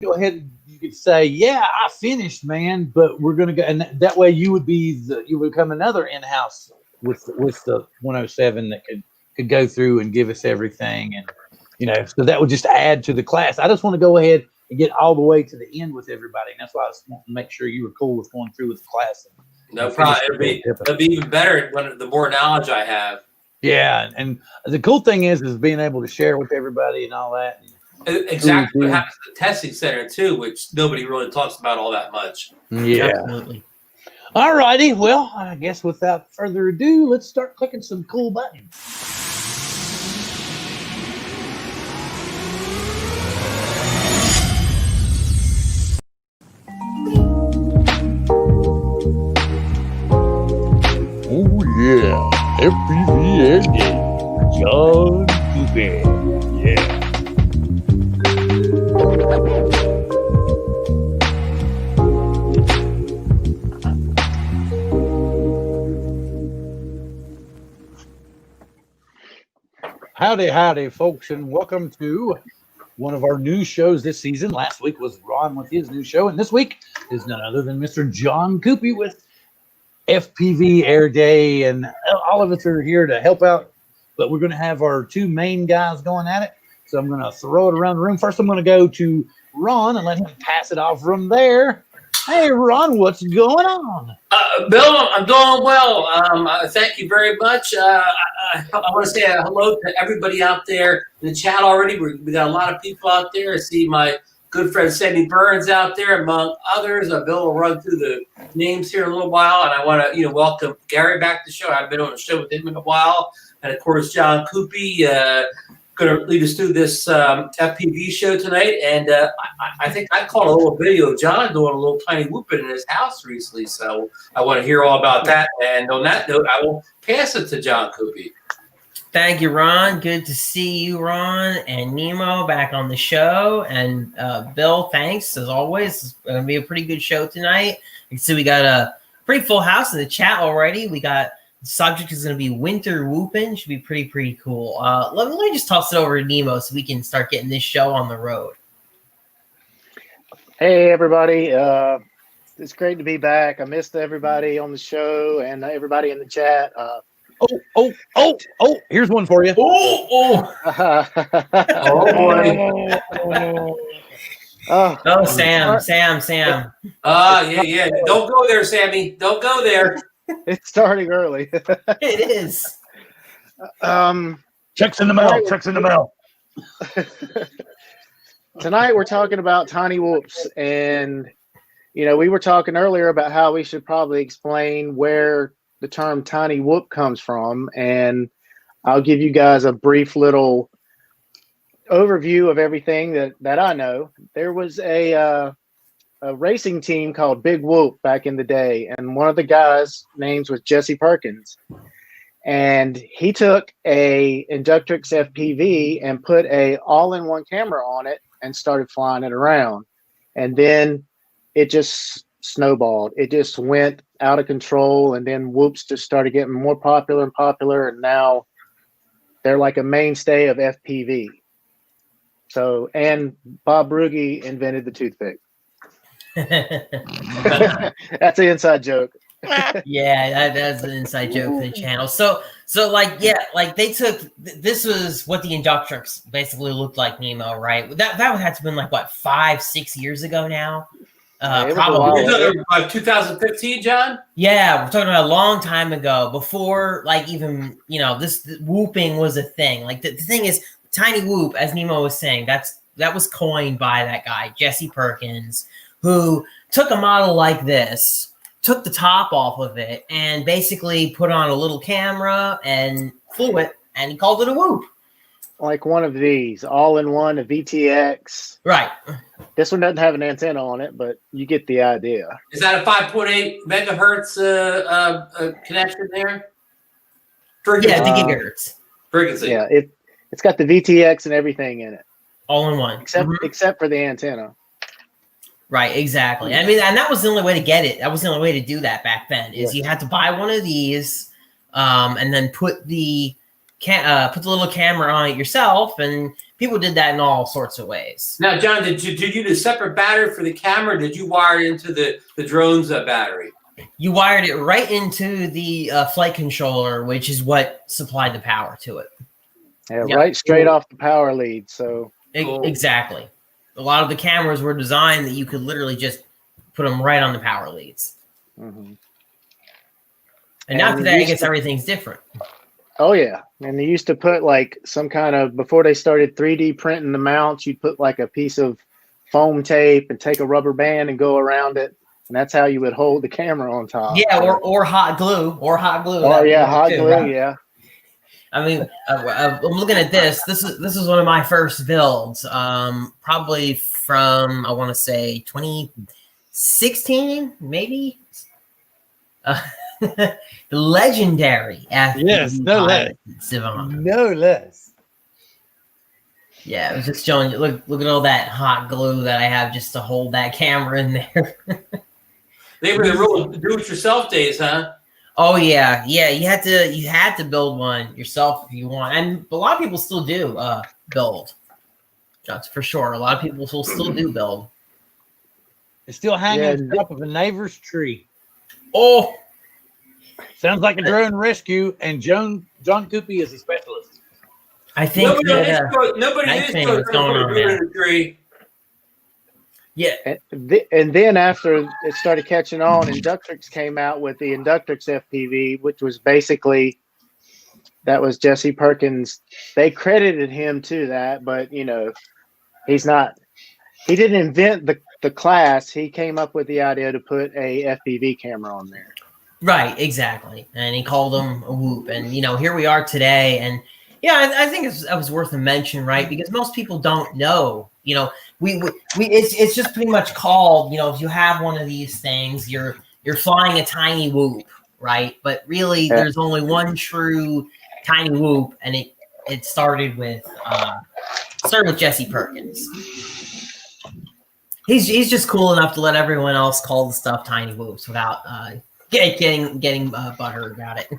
go ahead. You could say, "Yeah, I finished, man," but we're gonna go, and that way you would become another in-house with the 107 that could go through and give us everything, and so that would just add to the class. I just want to go ahead and get all the way to the end with everybody, and that's why I just want to make sure you were cool with going through with the class. No problem. It'll be even better when the more knowledge I have. Yeah, and the cool thing is being able to share with everybody and all that. Exactly what happens at the testing center too, which nobody really talks about all that much. Yeah. Absolutely. All righty. Well, I guess without further ado, let's start clicking some cool buttons. Oh yeah, FPV Errday, John Cuppi. Yeah. Howdy, folks, and welcome to one of our new shows this season. Last week was Ron with his new show, and this week is none other than Mr. John Cuppi with FPV Errday, and all of us are here to help out, but we're going to have our two main guys going at it, so I'm going to throw it around the room. First, I'm going to go to Ron and let him pass it off from there. Hey, Ron, what's going on? Bill, I'm doing well. Thank you very much. I want to say hello to everybody out there in the chat already. We got a lot of people out there. I see my good friend Sandy Burns out there, among others. Bill will run through the names here in a little while, and I want to welcome Gary back to the show. I've been on the show with him in a while, and of course John Cuppi going to lead us through this FPV show tonight. And I think I caught a little video of John doing a little tiny whooping in his house recently, so I want to hear all about that. And on that note, I will pass it to John Cuppi. Thank you, Ron. Good to see you, Ron, and Nemo back on the show. And Bill, thanks as always. It's going to be a pretty good show tonight. You can see we got a pretty full house in the chat already. We got the subject is going to be winter whooping. Should be pretty cool. Let me just toss it over to Nemo so we can start getting this show on the road. Hey, everybody. It's great to be back. I missed everybody on the show and everybody in the chat. Here's one for you. Oh boy. Sam. Yeah. Don't go there, Sammy. Don't go there. It's starting early. It is. Checks in the mail. Tonight we're talking about tiny whoops, and we were talking earlier about how we should probably explain where the term tiny whoop comes from, and I'll give you guys a brief little overview of everything that I know. There was a racing team called Big Whoop back in the day, and one of the guys' names was Jesse Perkins, and he took a Inductrix FPV and put a all-in-one camera on it and started flying it around, and then it just snowballed. It just went out of control, and then whoops just started getting more popular and popular, and now they're like a mainstay of FPV. So, and Bob Brugge invented the toothpick. That's an inside joke. Yeah, that's an inside joke for the channel. So they took this was what the Inductrix basically looked like, Nemo, right? That would have to been like what 5-6 years ago now. Probably. You're talking about 2015, John? Yeah, we're talking about a long time ago, before like even this whooping was a thing. Like the thing is, tiny whoop, as Nemo was saying, that was coined by that guy Jesse Perkins, who took a model like this, took the top off of it, and basically put on a little camera and flew it, and he called it a whoop. Like one of these, all-in-one, a VTX. Right. This one doesn't have an antenna on it, but you get the idea. Is that a 5.8 megahertz connection there? Yeah, the gigahertz. Frequency. Yeah, it's got the VTX and everything in it. All in one. Except for the antenna. Right, exactly. I mean, and that was the only way to get it. That was the only way to do that back then. Is you had to buy one of these, and then put the little camera on it yourself, and people did that in all sorts of ways. Now, John, did you use a separate battery for the camera? Or did you wire it into the drone's battery? You wired it right into the flight controller, which is what supplied the power to it. Yeah, right straight off the power lead. So Exactly. A lot of the cameras were designed that you could literally just put them right on the power leads. Mm-hmm. And now today, I guess everything's different. Oh yeah, and they used to put like some kind of, before they started 3D printing the mounts, you'd put like a piece of foam tape and take a rubber band and go around it, and that's how you would hold the camera on top. Yeah, or hot glue, Oh yeah, hot glue. Right? Yeah. I mean, I'm looking at this. This is one of my first builds, probably from, I want to say 2016, maybe. The legendary FPV no less. Yeah, I was just showing you. Look at all that hot glue that I have just to hold that camera in there. They were the real do-it-yourself days, huh? Oh yeah. You had to build one yourself if you want, and a lot of people still do build. That's for sure. A lot of people will still do build. It's still hanging on top of a neighbor's tree. Oh, sounds like a drone rescue, and John Cuppi is a specialist. I think nobody is going on in the tree. Yeah, and then after it started catching on, Inductrix came out with the Inductrix FPV, which was basically, that was Jesse Perkins. They credited him to that, but you know, he didn't invent the class. He came up with the idea to put a FPV camera on there. Right, exactly. And he called them a Whoop. And, you know, here we are today. And, yeah, I think it was worth a mention, right? Because most people don't know, you know, it's just pretty much called, you know, if you have one of these things, you're flying a tiny Whoop, right? But really, there's only one true tiny Whoop, and it started with Jesse Perkins. He's just cool enough to let everyone else call the stuff tiny Whoops without getting butthurt about it.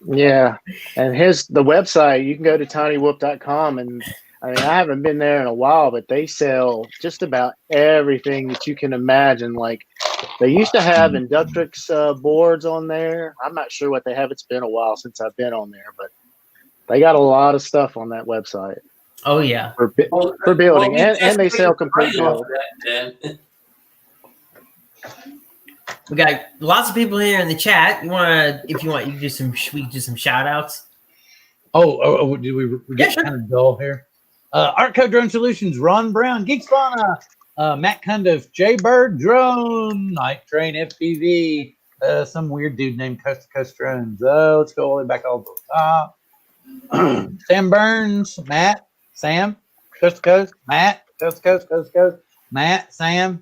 Yeah, and the website, you can go to tinywhoop.com, and I mean, I haven't been there in a while, but they sell just about everything that you can imagine. Like, they used to have Inductrix boards on there. I'm not sure what they have. It's been a while since I've been on there, but they got a lot of stuff on that website. Oh yeah, for building, and they sell complete build. We got lots of people here in the chat. If you want, you can do some shout outs. Oh, did we get kind of dull here? Art Code Drone Solutions, Ron Brown, Geeks Fauna, Matt Cundiff, Jay Bird Drone, Night Train FPV, some weird dude named Coast to Coast Drones. Let's go all the way back all the top. Sam Burns, Matt, Sam, Coast to Coast, Matt, Coast to Coast, Coast to Coast, Matt, Sam,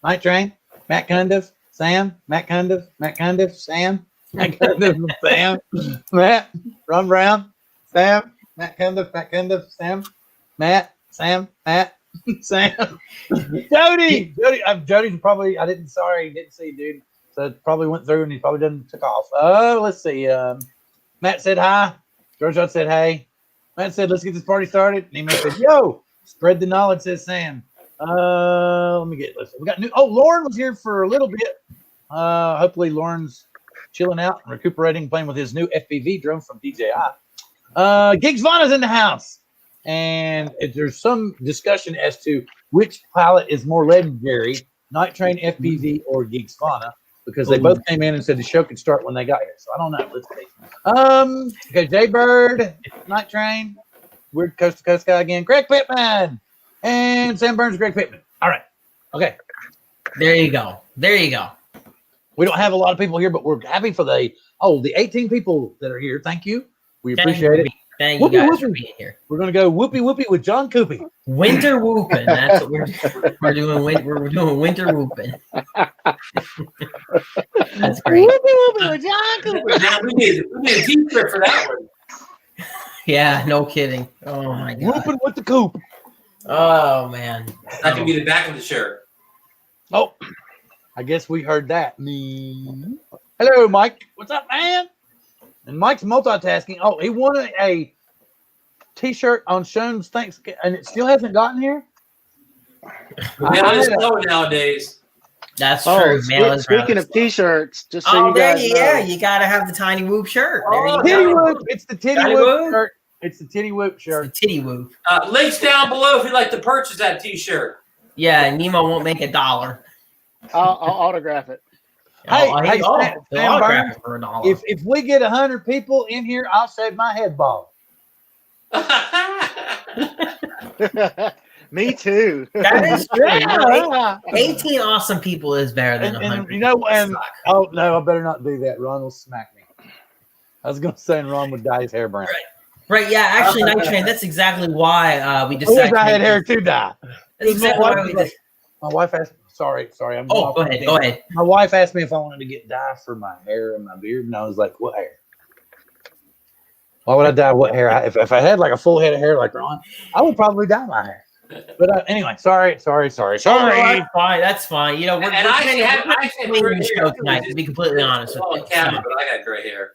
Night Train, Matt Cundiff, Sam, Matt Cundiff, Sam, Matt Cundiff, Sam, Matt, Ron Brown, Sam, Matt Cundiff, Sam, Matt, Sam, Matt, Sam, Jody. Jody's probably, didn't see, dude. So it probably went through and he probably didn't took off. Let's see. Matt said hi. George said hey. Matt said, let's get this party started. And Nemo said, yo, spread the knowledge, says Sam. Let me get this. We got Lauren was here for a little bit. Hopefully Lauren's chilling out and recuperating, playing with his new FPV drone from DJI. Gigs Vana's in the house. And there's some discussion as to which pilot is more legendary, Night Train FPV or Gigs Vana, because they both came in and said the show could start when they got here. So I don't know. Let's see. Okay, Jay Bird, Night Train, weird coast to coast guy again, Greg Pittman, and Sam Burns, Greg Pittman. All right. Okay. There you go. We don't have a lot of people here, but we're happy for the 18 people that are here. Thank you. We appreciate it. Thank you guys for being here. We're gonna go whoopie with John Cuppi. Winter whooping. That's what we're doing. We're doing winter whooping. That's great. Whoopie with John Cuppi. Now we need a T-shirt for that one. Yeah, no kidding. Oh my god. Whooping with the coop. Oh man. That can be the back of the shirt. Oh, I guess we heard that. Hello, Mike. What's up, man? And Mike's multitasking. Oh, he wanted a T-shirt on Sean's Thanksgiving, and it still hasn't gotten here. Mail is slow nowadays. That's Oh, true. Mail is speaking rather of slow. T-shirts, just so you there guys you know. yeah, you gotta have the Tiny Whoop shirt. There you Titty go. Whoop. It's the Titty Titty Whoop Whoop? shirt. It's the Titty Whoop It's shirt. the Titty Whoop. Links down below if you'd like to purchase that T-shirt. Yeah, Nemo won't make $1. I'll autograph it. Hey, Sam Sam autograph Burns, it for $1. if we get 100 people in here, I'll shave my head bald. Me too. That is true. Yeah. 18 awesome people is better than And 100. you know, and Suck. oh no, I better not do that. Ron will smack me. I was gonna say, and Ron would dye his hair brown. Right, yeah, actually, Night Train, that's exactly why we I wish decided. I had hair to dye. That's exactly why we did. My wife asked. Sorry. I'm Oh, go ahead. Go ahead. My wife asked me if I wanted to get dye for my hair and my beard, and I was like, "What hair? Why would I dye what hair? If I had like a full head of hair like Ron, I would probably dye my hair." But anyway, sorry. Oh, no, that's fine. That's fine. You know, we're winging the show tonight, to be completely honest with you. But I got gray hair.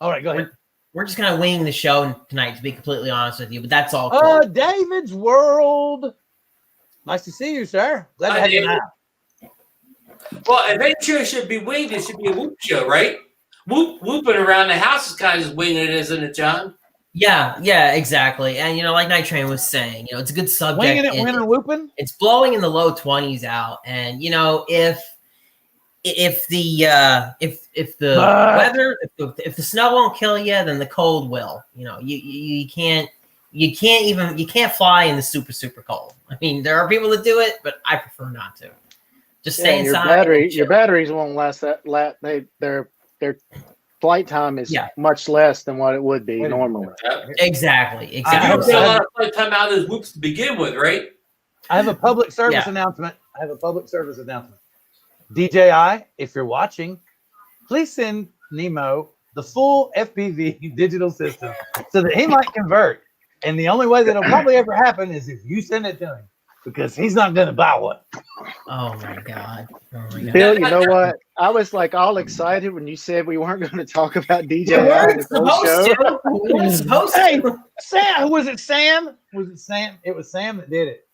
All right, go ahead. We're just kind of winging the show tonight, to be completely honest with you. But that's all. Cool. David's World. Nice to see you, sir. Glad to have you now. Well, adventure should be winged. It should be a whoop show, right? Whooping around the house is kind of winging it, isn't it, John? Yeah, exactly. And like Night Train was saying, it's a good subject. Winging it, winter whooping. It's blowing in the low 20s out, and if the weather, if the snow won't kill you, then the cold will. You can't fly in the super cold. I mean, there are people that do it, but I prefer not to. Just stay inside. Your batteries won't last that. Their flight time is much less than what it would be normally. Exactly. You don't get a lot of flight time out of those whoops to begin with, right? I have a public service announcement. DJI, if you're watching, please send Nemo the full FPV digital system so that he might convert. And the only way that'll probably ever happen is if you send it to him, because he's not going to buy one. Oh my God. Bill, you know what? I was like all excited when you said we weren't going to talk about DJI. We're supposed to. Hey, Sam, was it Sam? It was Sam that did it.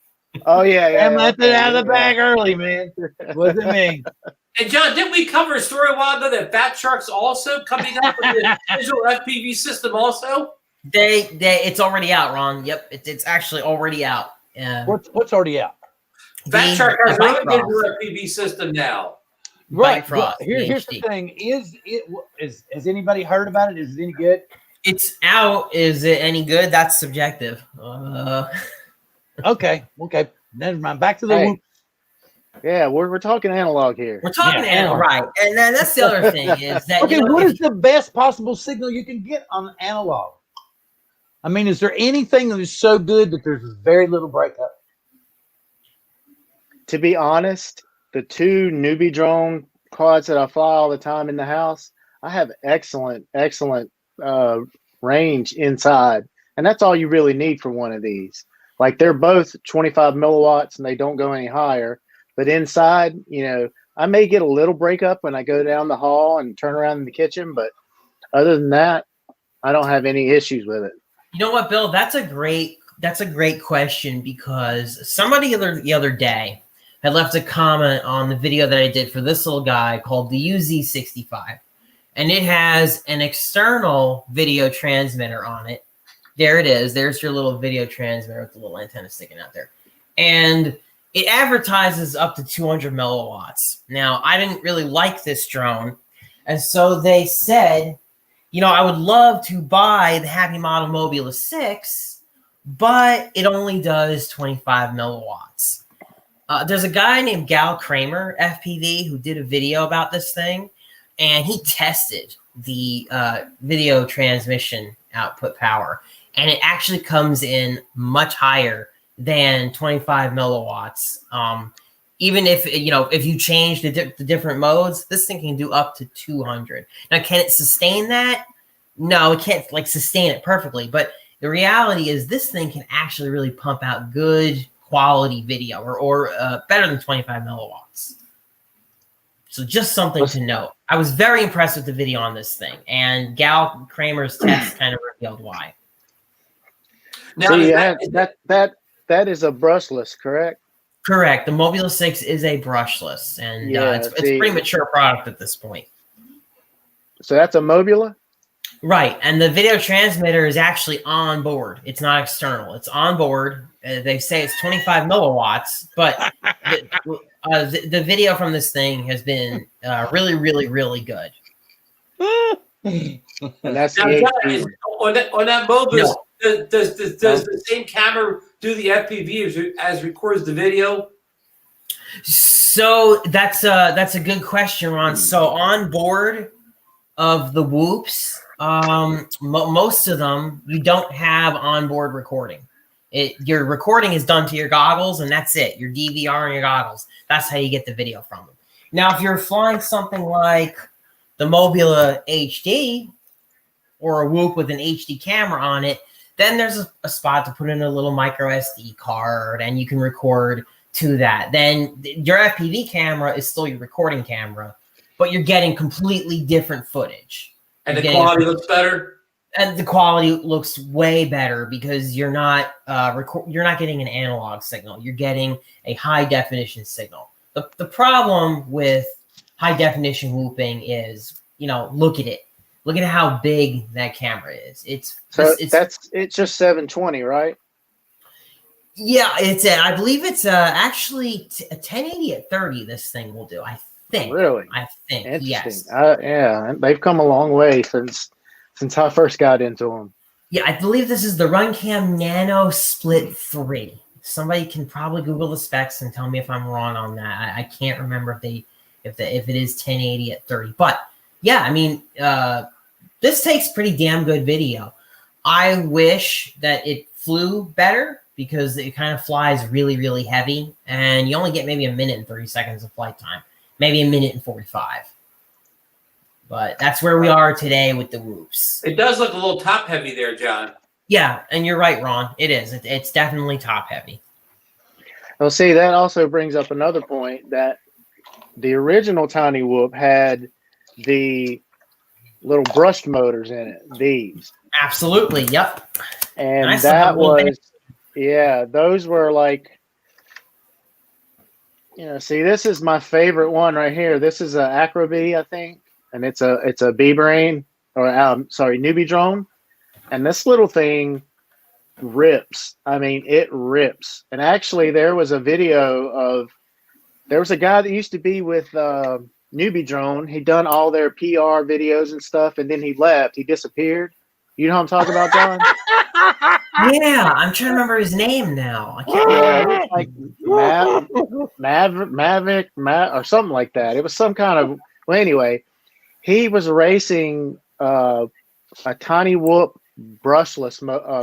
Oh, yeah. Sam left it out of the bag early, man. Wasn't me. And John, didn't we cover a story a while ago that Fat Shark's also coming up with the digital FPV system also? It's already out, Ron. Yep, it's actually already out. What's already out? Fat Shark has a digital FPV system now. Right. Frost, Here's the thing: has anybody heard about it? Is it any good? It's out. Is it any good? That's subjective. Okay. Never mind. Back to the whoop. Yeah, we're talking analog here. We're talking analog, right? And then that's the other thing is that what is the best possible signal you can get on analog? I mean, is there anything that is so good that there's very little breakup? To be honest, the two newbie drone quads that I fly all the time in the house, I have excellent range inside, and that's all you really need for one of these. Like, they're both 25 milliwatts and they don't go any higher, but inside, I may get a little breakup when I go down the hall and turn around in the kitchen, but other than that, I don't have any issues with it. You know what, Bill? That's a great question, because somebody the other day had left a comment on the video that I did for this little guy called the UZ65, and it has an external video transmitter on it. There it is. There's your little video transmitter with the little antenna sticking out there, and it advertises up to 200 milliwatts. Now, I didn't really like this drone, and so they said, I would love to buy the Happy Model Mobula 6, but it only does 25 milliwatts. There's a guy named Gal Kramer, FPV, who did a video about this thing, and he tested the video transmission output power, and it actually comes in much higher than 25 milliwatts. Even if you change the different modes, this thing can do up to 200. Now, can it sustain that? No, it can't sustain it perfectly. But the reality is, this thing can actually really pump out good quality video, or better than 25 milliwatts. So just something to note. I was very impressed with the video on this thing, and Gal Kramer's test kind of revealed why. Now, See, is that is a brushless, correct? Correct. The Mobula 6 is a brushless, and Yeah, it's see- pretty mature product at this point. So that's a Mobula? Right, and the video transmitter is actually on board. It's not external. It's on board. They say it's 25 milliwatts, but the video from this thing has been really, really, really good. And that's now, the John, HD. on that Mobus, No. does the same camera do the FPV as records the video? So that's a good question, Ron. So on board of the Whoops, most of them you don't have onboard recording. Your recording is done to your goggles, and that's it. Your DVR and your goggles. That's how you get the video from them. Now, if you're flying something like the Mobula HD or a Whoop with an HD camera on it, then there's a spot to put in a little micro SD card, and you can record to that. Then your FPV camera is still your recording camera, but you're getting completely different footage. And the quality looks better? And the quality looks way better because you're not you're not getting an analog signal. You're getting a high definition signal. The problem with high definition whooping is, look at it. Look at how big that camera is. It's just 720, right? Yeah, I believe it's actually a 1080 at 30. This thing will do. I think. Really? I think. Yes. Yeah, they've come a long way since I first got into them. Yeah, I believe this is the RunCam Nano Split 3. Somebody can probably Google the specs and tell me if I'm wrong on that. I can't remember if it is 1080 at 30. But yeah, I mean, this takes pretty damn good video. I wish that it flew better because it kind of flies really, really heavy, and you only get maybe 1 minute and 30 seconds of flight time, maybe 1 minute and 45. But that's where we are today with the Whoops. It does look a little top heavy there, John. Yeah, and you're right, Ron. It is. It's definitely top heavy. Well, see, that also brings up another point that the original Tiny Whoop had the little brushed motors in it. These. Absolutely. Yep. And that was, those were like, see, this is my favorite one right here. This is an Acrobee, I think. And it's a B-Brain, or Newbie drone. And this little thing rips. I mean, it rips. And actually, there was a video there was a guy that used to be with Newbie Drone. He'd done all their PR videos and stuff, and then he left. He disappeared. You know what I'm talking about, John? Yeah, I'm trying to remember his name now. I can't remember. It was like Mavic, or something like that. It was some kind of. Well, anyway, he was racing a Tiny Whoop brushless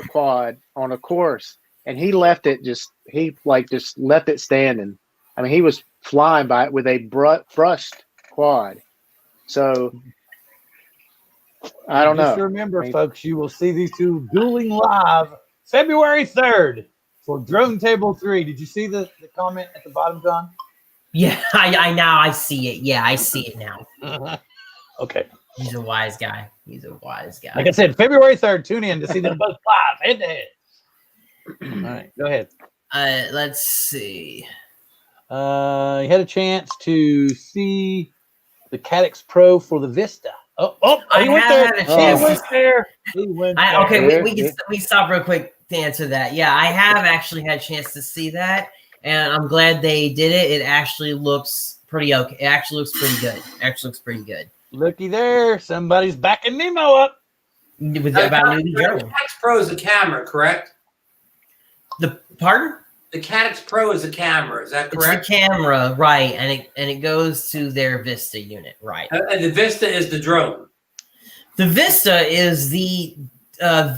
quad on a course, and he left it just left it standing. I mean, he was flying by it with a brushed quad. So I don't know. Just remember, folks, you will see these two dueling live February 3rd for Drone Table 3. Did you see the comment at the bottom, John? Yeah, I see it. Yeah, I see it now. Okay. He's a wise guy. He's a wise guy. Like I said, February 3rd, tune in to see them both live, head to head. All right, go ahead. Let's see. You had a chance to see the Caddx Pro for the Vista. He went there. Okay, we stop real quick to answer that. Yeah, I have actually had a chance to see that, and I'm glad they did it. It actually looks pretty okay. It actually looks pretty good. Looky there, somebody's backing Nemo up. About Newbie Drone. The Caddx Pro is a camera, correct? Pardon? The Caddx Pro is a camera. Is that correct? It's the camera, right? And it goes to their Vista unit, right? And the Vista is the drone. The Vista is the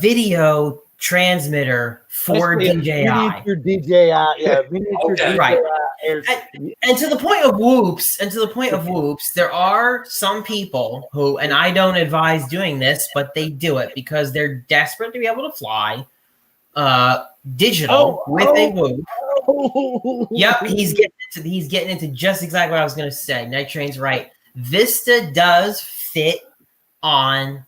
video transmitter for DJI. Miniature DJI, yeah. Miniature DJI. Right. And to the point of whoops, there are some people who, and I don't advise doing this, but they do it because they're desperate to be able to fly digital with a whoop. Yep, he's getting into just exactly what I was going to say. Night Train's right. Vista does fit on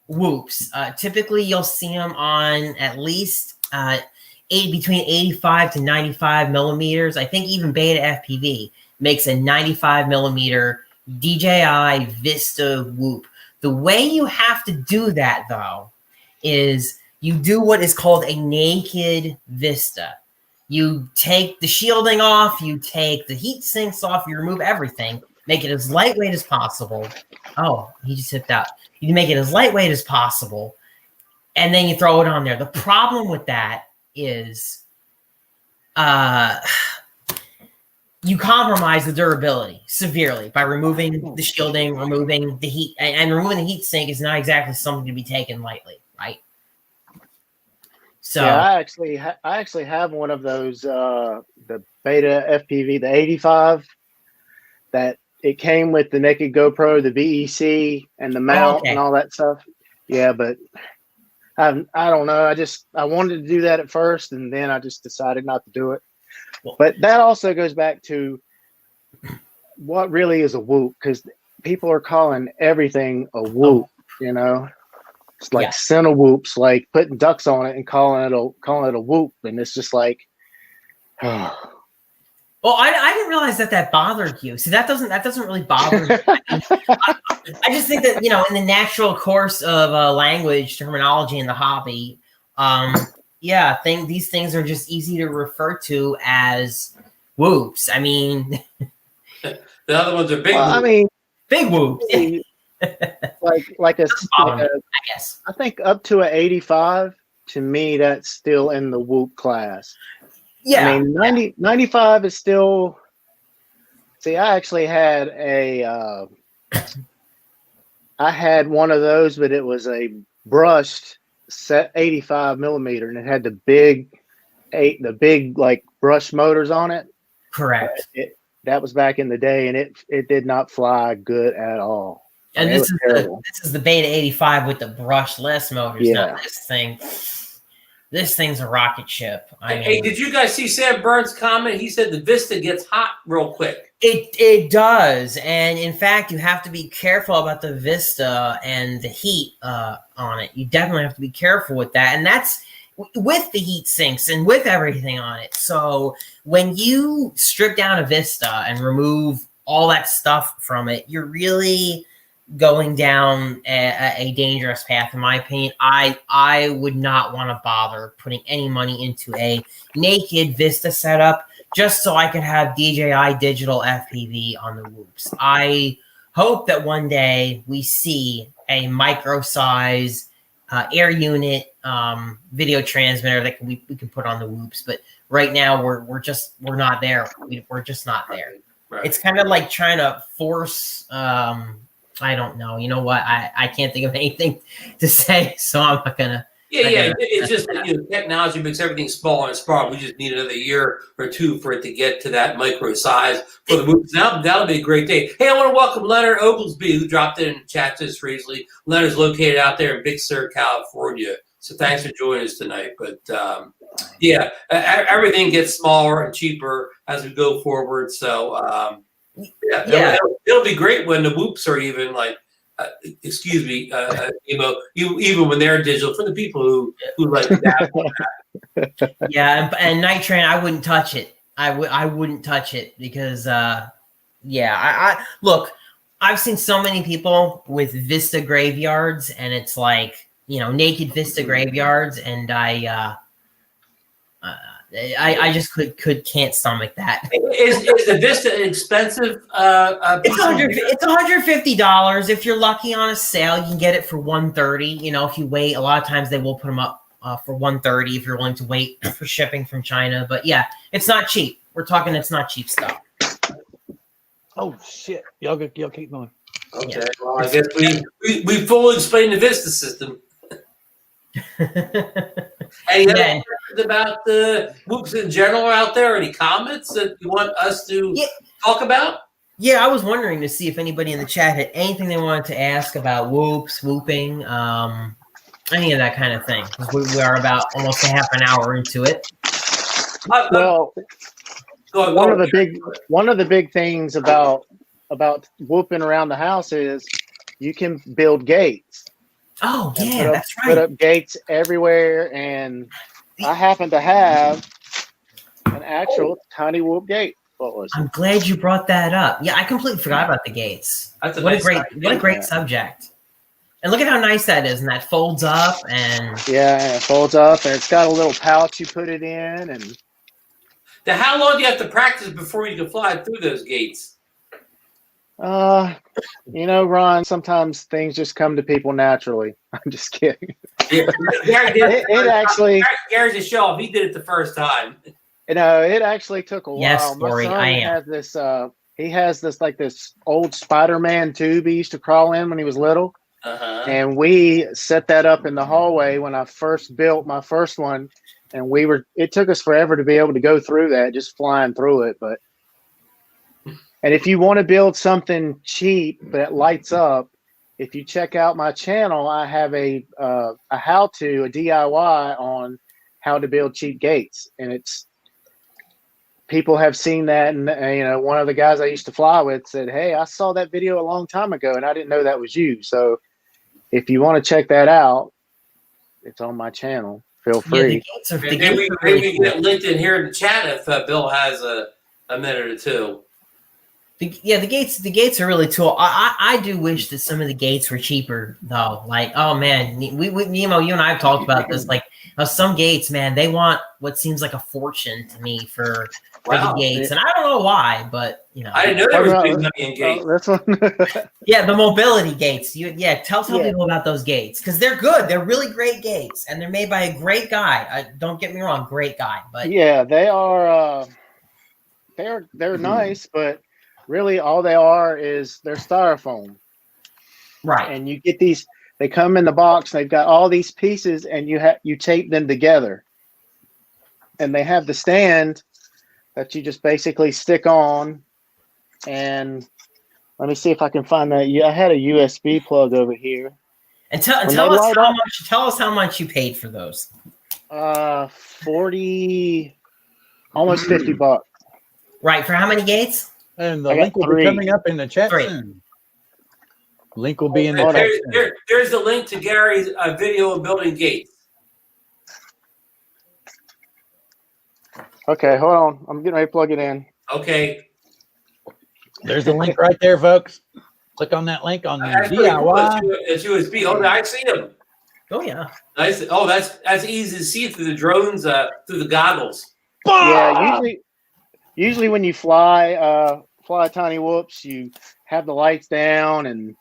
whoops. Typically, you'll see them on at least between 85 to 95 millimeters. I think even Beta FPV makes a 95 millimeter DJI Vista Whoop. The way you have to do that, though, is you do what is called a naked Vista. You take the shielding off, you take the heat sinks off, you remove everything, make it as lightweight as possible. Oh, he just hipped out. You make it as lightweight as possible, and then you throw it on there. The problem with that is you compromise the durability severely by removing the shielding, removing the heat, and removing the heat sink is not exactly something to be taken lightly, right? So yeah, I actually have one of those the Beta FPV, the 85, that it came with the naked GoPro, the VEC, and the mount and all that stuff. Yeah, but I don't know. I wanted to do that at first, and then I just decided not to do it. But that also goes back to what really is a whoop, because people are calling everything a whoop. You know, it's like center whoops, like putting ducks on it and calling it a whoop, and it's just like, oh. Well, I didn't realize that bothered you. See, that doesn't really bother me. I just think that, in the natural course of language terminology in the hobby, these things are just easy to refer to as whoops. I mean, the other ones are big. I mean, big whoops. like a, I guess. I think up to an 85, to me, that's still in the whoop class. Yeah. I mean, 95 is still. See, I actually had I had one of those, but it was a brushed set 85 millimeter, and it had the big like brush motors on it. Correct. That was back in the day, and it did not fly good at all. And this is the Beta 85 with the brushless motors. Yeah. Not this thing. This thing's a rocket ship. Hey, did you guys see Sam Burns' comment? He said the Vista gets hot real quick. It does, and in fact, you have to be careful about the Vista and the heat on it. You definitely have to be careful with that, and that's with the heat sinks and with everything on it. So when you strip down a Vista and remove all that stuff from it, you're really going down a dangerous path, in my opinion. I would not want to bother putting any money into a naked Vista setup just so I could have DJI digital FPV on the whoops. I hope that one day we see a micro size air unit video transmitter that we can put on the whoops, but right now we're not there. We're just not there. Right. It's kind of like trying to force I don't know. You know what? I can't think of anything to say, so I'm not gonna. It's just that technology makes everything smaller and smaller. We just need another year or two for it to get to that micro size for the movies. That'll be a great day. Hey, I want to welcome Leonard Oglesby, who dropped in and chat just recently. Leonard's located out there in Big Sur, California. So thanks for joining us tonight. But everything gets smaller and cheaper as we go forward. So. It'll be great when the whoops are even like, even when they're digital for the people who like that. Yeah, and Night Train, I wouldn't touch it. I wouldn't touch it because, I look, I've seen so many people with Vista graveyards, and it's like, naked Vista graveyards, and I just can't stomach that. Is the Vista expensive? It's $150. If you're lucky on a sale, you can get it for $130. If you wait, a lot of times they will put them up for $130 if you're willing to wait for shipping from China. But yeah, it's not cheap. We're talking, it's not cheap stuff. Oh shit! Y'all keep going. Okay, well, I guess we fully explained the Vista system. Any other questions about the whoops in general out there? Any comments that you want us to talk about? Yeah, I was wondering to see if anybody in the chat had anything they wanted to ask about whooping, any of that kind of thing. We are about almost a half an hour into it. Well, one of the big things about whooping around the house is you can build gates. Oh yeah, that's right. Put up gates everywhere, and I happen to have an actual tiny whoop gate. What was it? I'm glad you brought that up. Yeah, I completely forgot about the gates. That's a What a nice great, idea. what a great subject. And look at how nice that is, and that folds up, and Yeah, it folds up, and it's got a little pouch you put it in, and Now, how long do you have to practice before you can fly through those gates? Ron, sometimes things just come to people naturally. I'm just kidding. Yeah, Gary did It actually, Gary's a show off. He did it the first time. it actually took a Yes, while. My Story, son I am. has this. He has this old Spider-Man tube he used to crawl in when he was little, and we set that up in the hallway when I first built my first one. And it took us forever to be able to go through that, just flying through it. And if you want to build something cheap that lights up, if you check out my channel, I have a DIY on how to build cheap gates. And people have seen that. And, one of the guys I used to fly with said, "Hey, I saw that video a long time ago and I didn't know that was you." So if you want to check that out, it's on my channel. Feel free. Yeah, Maybe we can get linked in here in the chat if Bill has a minute or two. The gates are really cool. I do wish that some of the gates were cheaper though. Like, oh man, Nemo, you and I have talked about this. Like, some gates, man, they want what seems like a fortune to me for the gates, and I don't know why, but I didn't know there was big money in gates. This one. Yeah, the mobility gates. Tell people about those gates because they're good. They're really great gates, and they're made by a great guy. Don't get me wrong, great guy. But yeah, they are. They're nice, but really all they are is they're styrofoam. Right. And you get these. They come in the box. They've got all these pieces, and you tape them together. And they have the stand that you just basically stick on. And let me see if I can find that. I had a USB plug over here. And tell us how much you paid for those. 40, almost $50. Right, for how many gates? And the link will be coming up in the chat soon. Link will be in the chat. There's the link to Gary's video of building gates. Okay, hold on. I'm getting ready to plug it in. Okay. There's the link right there, folks. Click on that link on the DIY. It's USB. Oh, I see them. Oh yeah. Nice. Oh, that's easy to see through the drones, through the goggles. Yeah, usually when you fly tiny whoops, you have the lights down and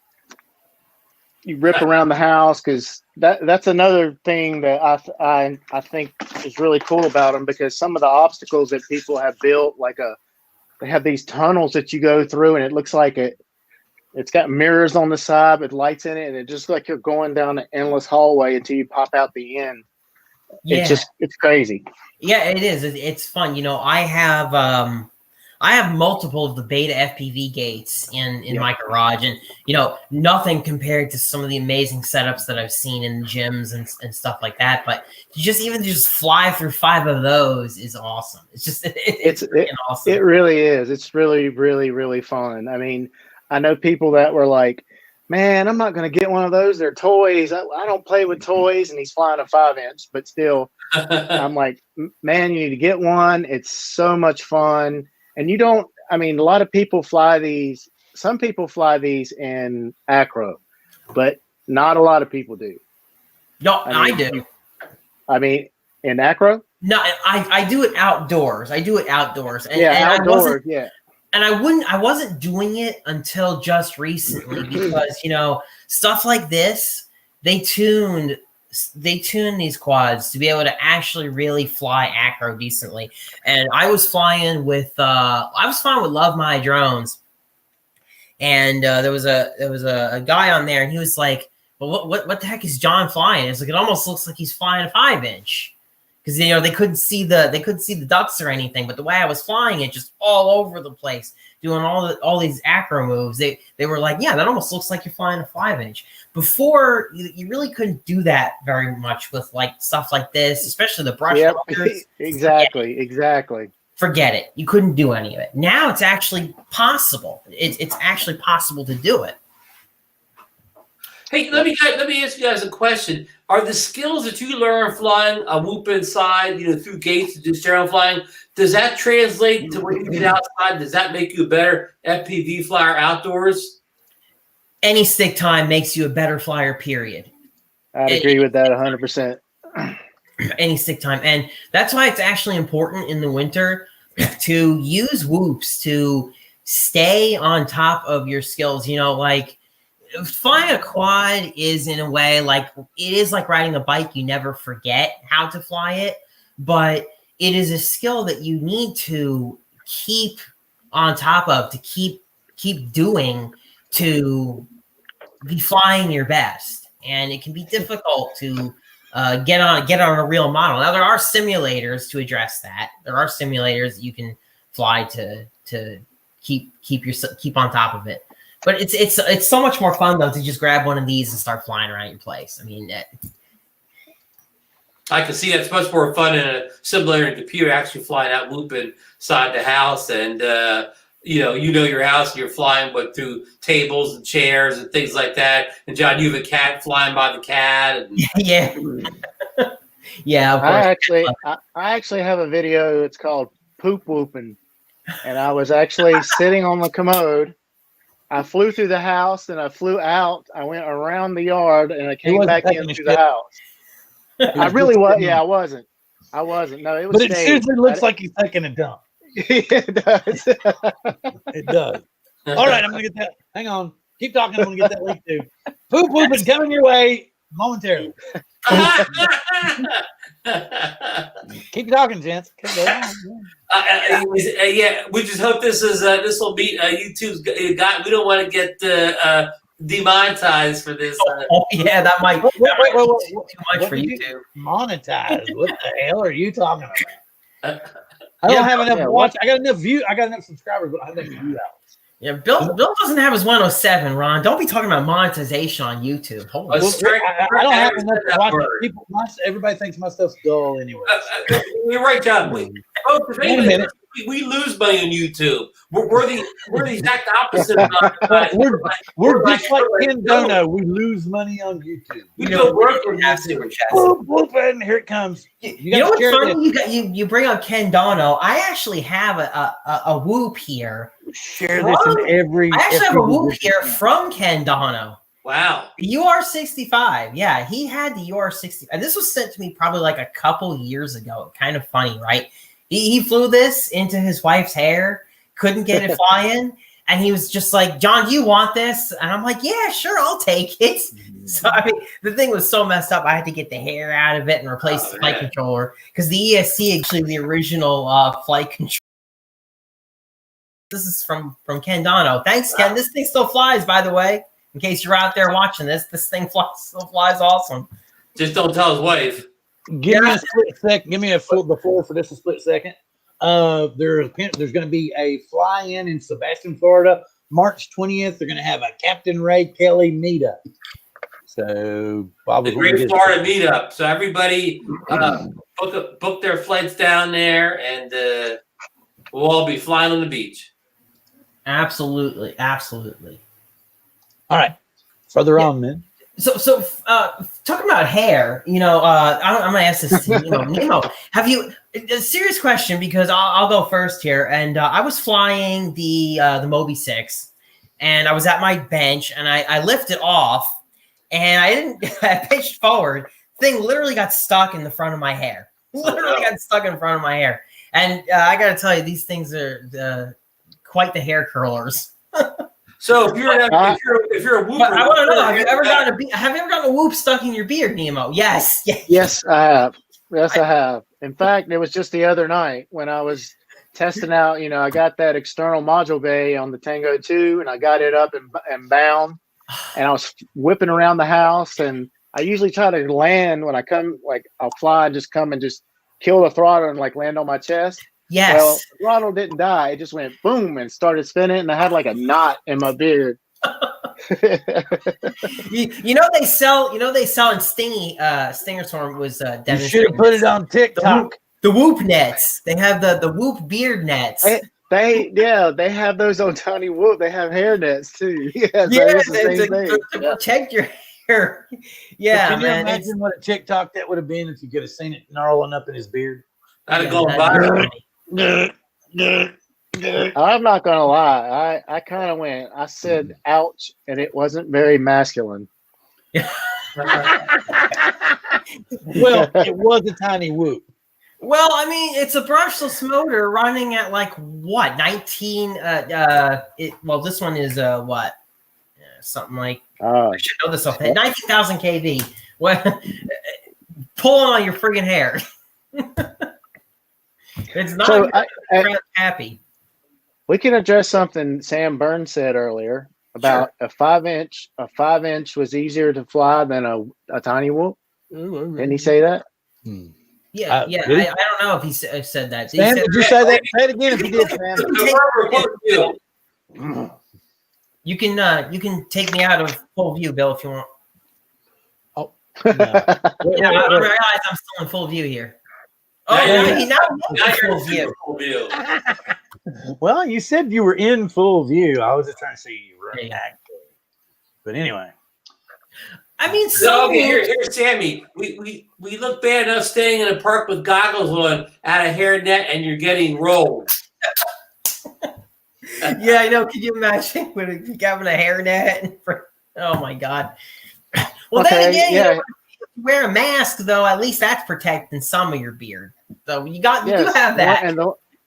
you rip around the house because that's another thing that I think is really cool about them, because some of the obstacles that people have built, they have these tunnels that you go through and it looks like it's got mirrors on the side with lights in it, and it just like you're going down an endless hallway until you pop out the end. Yeah. It's crazy. Yeah, it is. It's fun. I have multiple of the beta FPV gates in my garage, and nothing compared to some of the amazing setups that I've seen in gyms and stuff like that. But to just fly through 5 of those is awesome. It's just it's awesome. It really is. It's really, really, really fun. I mean, I know people that were like, "Man, I'm not going to get one of those. They're toys. I don't play with toys." And he's flying a 5-inch, but still, I'm like, "Man, you need to get one. It's so much fun." And a lot of people fly these. Some people fly these in acro, but not a lot of people do. No, I do. In acro? No, I do it outdoors. And, outdoors. And I wasn't doing it until just recently because, stuff like this, they tune these quads to be able to actually really fly acro decently. And I was flying with Love My Drones, and there was a guy on there, and he was like, "Well, what the heck is John flying?" It's like, it almost looks like he's flying a 5-inch. Because they couldn't see the ducks or anything, but the way I was flying it, just all over the place, doing all these acro moves, they were like, "Yeah, that almost looks like you're flying a 5-inch." Before, you really couldn't do that very much with stuff like this, especially the brush walkers. Exactly. Forget it. You couldn't do any of it. Now it's actually possible. It's actually possible to do it. Hey, let me ask you guys a question. Are the skills that you learn flying a whoop inside, through gates to do stereo flying, does that translate to when you get outside? Does that make you a better FPV flyer outdoors? Any stick time makes you a better flyer, period. I'd agree with that 100%. Any stick time. And that's why it's actually important in the winter to use whoops to stay on top of your skills. Like flying a quad is in a way like it is like riding a bike. You never forget how to fly it, but it is a skill that you need to keep on top of, to keep doing, to be flying your best. And it can be difficult to get on a real model. Now there are simulators to address that. There are simulators that you can fly to keep on top of it. But it's so much more fun though to just grab one of these and start flying around your place. I mean, I can see that's much more fun in a simulator and computer, actually flying out whooping inside the house, and your house, and you're flying through tables and chairs and things like that. And John, you have a cat flying by the cat. And... yeah, yeah. Of course. I actually have a video. It's called Poop Whoopin', and I was actually sitting on the commode. I flew through the house, and I flew out. I went around the yard, and I came back into the house. I really was. Yeah, I wasn't. No, it was. But it seriously looks like he's taking a dump. It does. It does. All right, I'm gonna get that. Hang on. Keep talking. I'm gonna get that link too. Poop Whoopin' coming your way momentarily. Keep talking, gents. Yeah, we just hope this will be YouTube's guide. We don't want to get demonetized for this. Yeah, that might be too much for YouTube. Monetized? What the hell are you talking about? I don't have enough watch. I got enough view. I got enough subscribers, but I have enough view hours. Yeah, Bill doesn't have his 107, Ron. Don't be talking about monetization on YouTube. I don't have enough to watch. People, everybody thinks my stuff's dull anyway. You're right, John. Wait a minute. We lose money on YouTube. We're the exact opposite. We're just like Ken Dono. We lose money on YouTube. We don't work for YouTube. Whoopin', here it comes. You know what's funny? You bring up Ken Dono. I actually have a whoop here. Share this in every. I actually have a whoop here from Ken Dono. Wow. UR65. Yeah, he had the UR65. And this was sent to me probably like a couple years ago. Kind of funny, right? He flew this into his wife's hair, couldn't get it flying, and he was just like, "John, do you want this?" And I'm like, "Yeah, sure, I'll take it." So I mean, the thing was so messed up, I had to get the hair out of it and replace the flight controller because the ESC actually the original flight controller. This is from Ken Dono. Thanks, Ken. This thing still flies, by the way. In case you're out there watching this thing still flies awesome. Just don't tell his wife. Give me a split second. Give me the floor for this a split second. There's going to be a fly-in in Sebastian, Florida, March 20th. They're going to have a Captain Ray Kelly meetup. So the Great Florida meetup. So everybody book their flights down there, and we'll all be flying on the beach. Absolutely. All right, further on, man. So talking about hair, I'm going to ask this to Nemo. Have you a serious question because I'll go first here. And I was flying the Moby 6, and I was at my bench, and I lifted off, and I pitched forward. Thing literally got stuck in the front of my hair. And I got to tell you, these things are quite the hair curlers. So if you're a whooper, I want to know: have you ever gotten a whoop stuck in your beard, Nemo? Yes. Yes, I have. Yes, I have. In fact, it was just the other night when I was testing out. I got that external module bay on the Tango 2, and I got it up and bound, and I was whipping around the house. And I usually try to land when I come, like I'll fly, just come and just kill the throttle and like land on my chest. Yes. Well, the throttle didn't die. It just went boom and started spinning, and I had like a knot in my beard. they sell in Stinger Storm was you should have put it on TikTok. The whoop nets. They have the whoop beard nets. They have those on Tiny Whoop. They have hair nets too. To protect your Sure. Yeah, Can you man. imagine what a TikTok that would have been if you could have seen it gnarling up in his beard? I'd Yeah, go that'd be viral. funny. I'm not gonna lie. I kind of went. I said, "Ouch," and it wasn't very masculine. Well, it was a tiny whoop. Well, I mean, it's a brushless motor running at like what 19. Well, this one is what something like I should know this offhand. 19,000 kV. Well, pulling on your friggin' hair. It's not So happy. we can address something Sam Burns said earlier about a 5-inch. A 5-inch was easier to fly than a tiny whoop. Didn't he say that? Yeah, Did he? I don't know if he said that. He Sam, said, did you say that? Say it again if you did, Sam. you can take me out of full view, Bill, if you want. Oh, no. Yeah, I realize I'm still in full view here. Oh, now you're in full view. Well, you said you were in full view. I was just trying to see you right. Yeah. But anyway. I mean, So okay, here's Sammy. We look bad enough staying in a park with goggles on at a hairnet, and you're getting rolled. Yeah, I know. Can you imagine when having a hairnet? Oh my god. Well, then again, yeah. if you wear a mask, though, at least that's protecting some of your beard. So you do have that.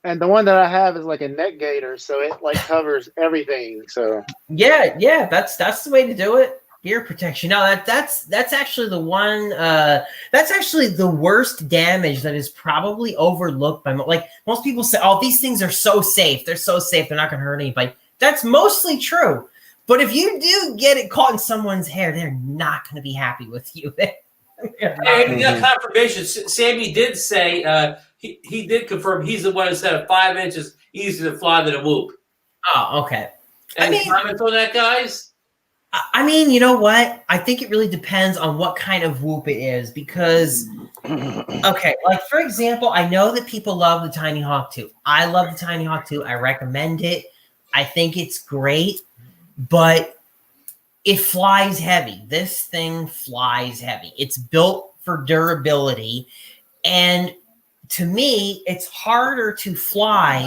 And the one that I have is like a neck gaiter, so it like covers everything. So yeah, that's the way to do it. Ear protection. No, that's actually the one. That's actually the worst damage that is probably overlooked by most people say. Oh, these things are so safe. They're so safe. They're not going to hurt anybody. That's mostly true. But if you do get it caught in someone's hair, they're not going to be happy with you. And we got confirmation. Sammy did say he did confirm he's the one who said a 5 inches easier to fly than a whoop. Oh, okay. Any comments on that, guys? I mean, you know what? I think it really depends on what kind of whoop it is because, okay, like for example, I know that people love the Tiny Hawk 2. I love the Tiny Hawk 2. I recommend it. I think it's great, but it flies heavy. This thing flies heavy. It's built for durability, and to me, it's harder to fly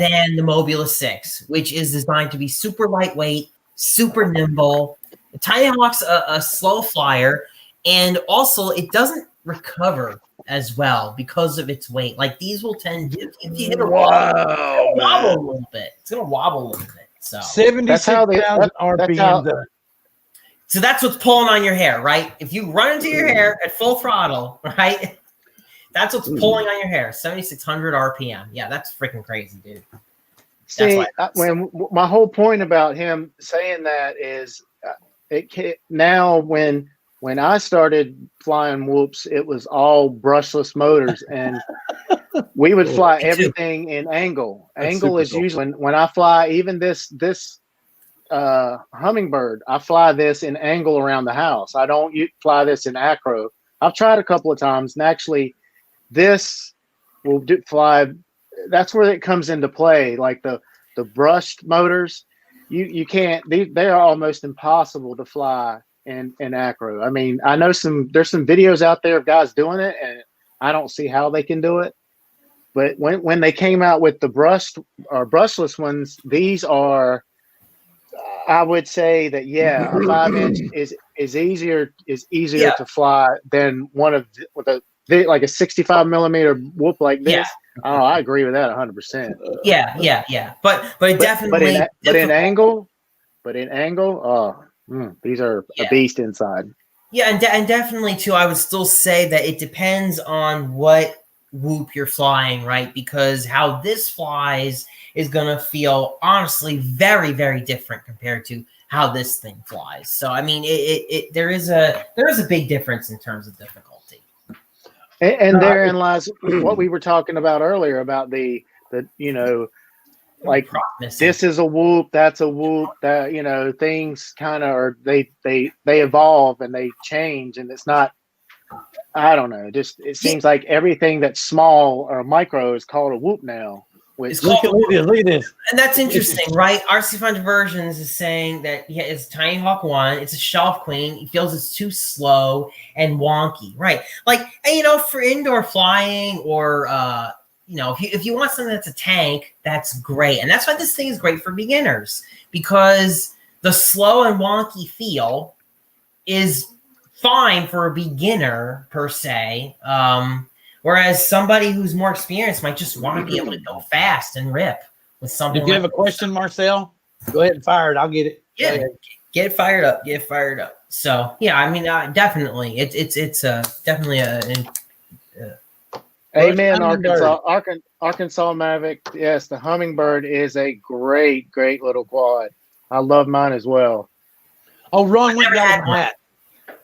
than the Mobula 6, which is designed to be super lightweight, super nimble. The Tiny Hawk's a slow flyer, and also it doesn't recover as well because of its weight. Like these will tend to, if you hit a wobble a little bit. It's gonna wobble a little bit. So 76,000 RPM. So that's what's pulling on your hair, right? If you run into your hair at full throttle, right? That's what's pulling on your hair. 7,600 RPM. Yeah, that's freaking crazy, dude. See, when my whole point about him saying that is, now when I started flying whoops, it was all brushless motors, and we would fly everything in angle. Angle is usually when I fly even this Hummingbird. I fly this in angle around the house. I don't fly this in acro. I've tried a couple of times, and actually, this will fly. That's where it comes into play. Like the brushed motors, you can't. They are almost impossible to fly in acro. I mean, I know there's some videos out there of guys doing it, and I don't see how they can do it. But when they came out with the brushed or brushless ones, these are. I would say that a 5-inch is easier to fly than one of like a 65 millimeter whoop like this. Oh, I agree with that 100%. Yeah. But definitely. But in angle, these are a beast inside. Yeah, and definitely too. I would still say that it depends on what whoop you're flying, right? Because how this flies is gonna feel honestly very, very different compared to how this thing flies. So I mean, there is a big difference in terms of difficulty. And therein lies what we were talking about earlier about the like this is a whoop, that's a whoop, that things kind of are they evolve and they change, and it's not. I don't know. Just it seems like everything that's small or micro is called a whoop now. It's Look called, look at this. and that's interesting, right? RC Fun Diversions is saying that it's Tiny Hawk 1. It's a shelf queen. He feels it's too slow and wonky, right? Like, and, you know, for indoor flying or you know, if you want something that's a tank, that's great. And that's why this thing is great for beginners, because the slow and wonky feel is fine for a beginner per se. Whereas somebody who's more experienced might just want to be able to go fast and rip with something. If you have a question, Marcel, go ahead and fire it. I'll get it. Yeah, get fired up. Get fired up. So yeah, I mean, definitely, it's definitely a. Amen, Arkansas Mavic. Yes, the Hummingbird is a great little quad. I love mine as well. Oh, Ron went down that.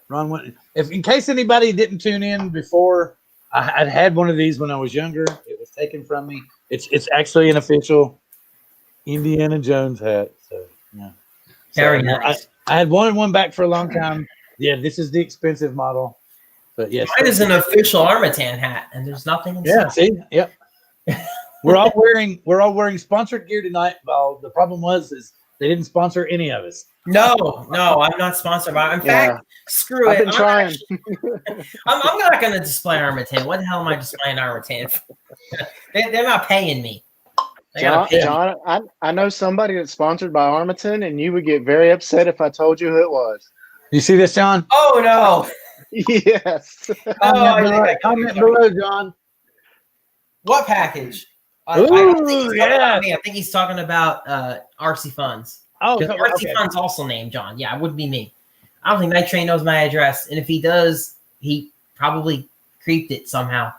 Ron went. If in case anybody didn't tune in before, I'd had one of these when I was younger. It was taken from me. It's actually an official Indiana Jones hat. So yeah, Very nice. I had wanted one back for a long time. Yeah, this is the expensive model. But yes, mine is an official Armatan hat, and there's nothing inside. Yeah, see, yep. we're all wearing sponsored gear tonight. Well, the problem is they didn't sponsor any of us. No, I'm not sponsored by. In fact, screw I've it. been trying. I'm not going to display Armatan. What the hell am I displaying Armatan for? They're not paying me. John, I know somebody that's sponsored by Armatan, and you would get very upset if I told you who it was. You see this, John? Oh no. Yes. Comment below, John. What package? I think he's talking about RC Funds. Oh, RC Funds also named John. Yeah, it wouldn't be me. I don't think Night Train knows my address, and if he does, he probably creeped it somehow.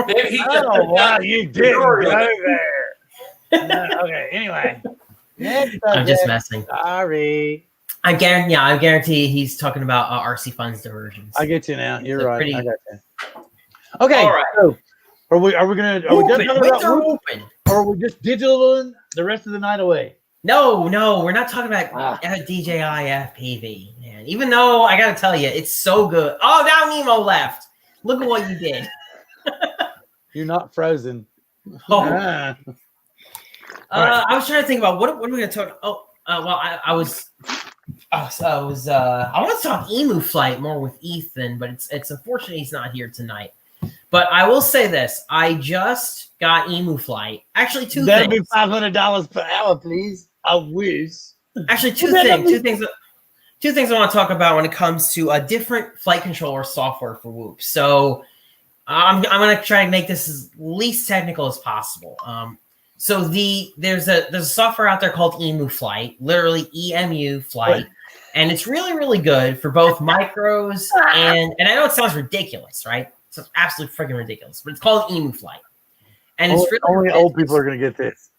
Maybe he Oh, wow, you did go there. Okay, anyway. I'm just messing. Sorry. I guarantee he's talking about RC Funds diversions. I get you now. You're right. Pretty... I got you. Okay. All right. So are we done talking about Whoopin? or are we just digitaling the rest of the night away? No, we're not talking about DJI FPV, man. Even though I gotta tell you, it's so good. Oh, now Nemo left. Look at what you did. You're not frozen. Oh. Right. I was trying to think about what are we gonna talk. Oh, well, I want to talk emu flight more with Ethan, but it's unfortunate he's not here tonight. But I will say this: I just got emu flight. Actually, two That'd things. be $500 per hour, please. I wish. Actually, two things I want to talk about when it comes to a different flight controller software for Whoop. So I'm going to try and make this as least technical as possible. So there's a software out there called Emu Flight, literally EMU Flight, and it's really, really good for both micros and I know it sounds ridiculous, right? It's absolutely freaking ridiculous, but it's called Emu Flight, and it's really only old people are going to get this.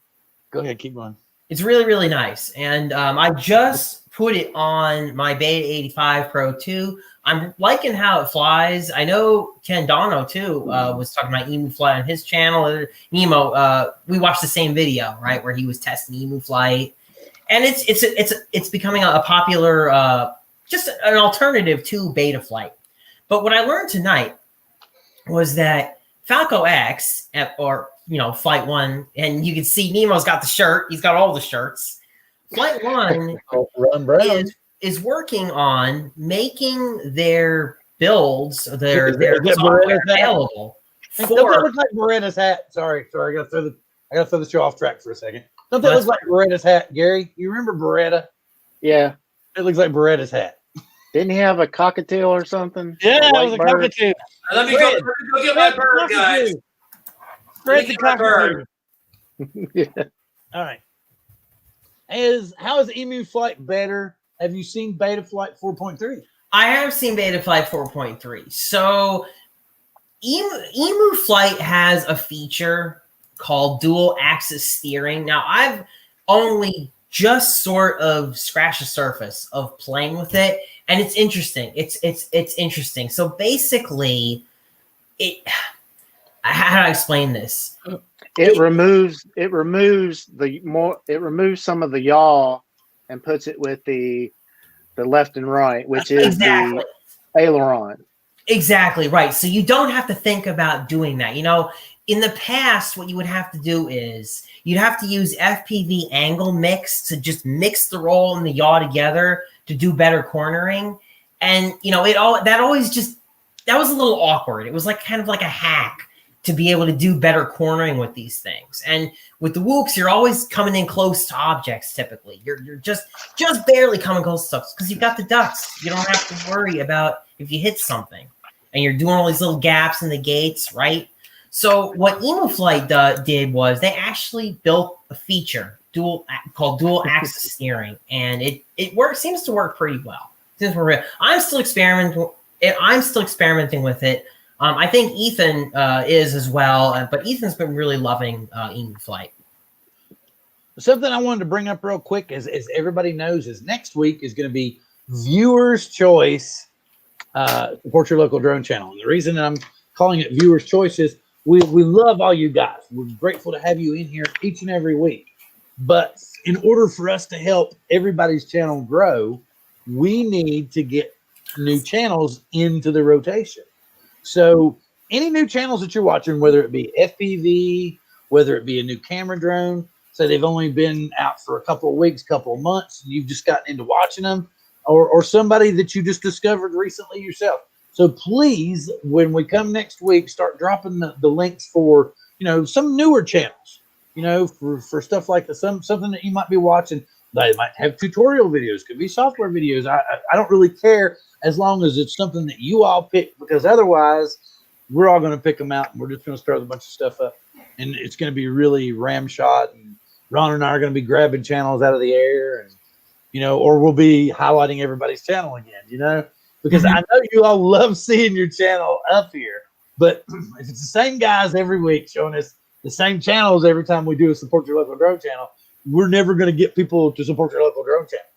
Go ahead, keep going. It's really, really nice, and I just put it on my Beta 85 Pro 2. I'm liking how it flies. I know Ken Dono too was talking about Emu Flight on his channel. Nemo, we watched the same video, right, where he was testing Emu Flight, and it's becoming a popular, just an alternative to Beta Flight. But what I learned tonight was that Falco X, or Flight 1, and you can see Nemo's got the shirt. He's got all the shirts. Flight 1 is working on making their builds, their software available. Don't that look like Beretta's hat? Sorry, I gotta throw the show off track for a second. Don't that look like Beretta's hat, Gary? You remember Beretta? Yeah, it looks like Beretta's hat. Didn't he have a cockatiel or something? Yeah, it was a cockatiel. Let me go get my bird, guys. Spread the cockatiel. Yeah. All right. How is Emu Flight better? Have you seen Beta Flight 4.3? I have seen Beta Flight 4.3. So Emu Flight has a feature called dual axis steering. Now, I've only just sort of scratched the surface of playing with it, and it's interesting. It's interesting. So basically, how do I explain this? It removes some of the yaw and puts it with the left and right, which is the aileron. Exactly right. So you don't have to think about doing that. in the past, what you would have to do is you'd have to use FPV angle mix to just mix the roll and the yaw together to do better cornering. And, you know, that was a little awkward. It was like kind of like a hack to be able to do better cornering with these things. And with the whoops, you're always coming in close to objects. Typically, you're just barely coming close to stuff because you've got the ducks. You don't have to worry about if you hit something, and you're doing all these little gaps in the gates, right? So what EmoFlight did was they actually built a feature called dual axis steering, and it seems to work pretty well. I'm still experimenting with it. I think Ethan is as well, but Ethan's been really loving EmoFlight. Something I wanted to bring up real quick, as everybody knows, is next week is going to be Viewers' Choice Support Your Local Drone Channel. And the reason I'm calling it Viewers' Choice is we love all you guys. We're grateful to have you in here each and every week. But in order for us to help everybody's channel grow, we need to get new channels into the rotation. So any new channels that you're watching, whether it be FPV, whether it be a new camera drone, so they've only been out for a couple of weeks, couple of months, and you've just gotten into watching them, or somebody that you just discovered recently yourself. So please, when we come next week, start dropping the links for, you know, some newer channels, you know, for stuff like something that you might be watching. They might have tutorial videos, could be software videos. I don't really care, as long as it's something that you all pick, because otherwise we're all going to pick them out and we're just going to start a bunch of stuff up, and it's going to be really ramshot, and Ron and I are going to be grabbing channels out of the air, and, you know, or we'll be highlighting everybody's channel again, you know, because I know you all love seeing your channel up here, but if it's the same guys every week showing us the same channels every time we do a Support Your Local Drone Channel, we're never going to get people to support your local drone channel.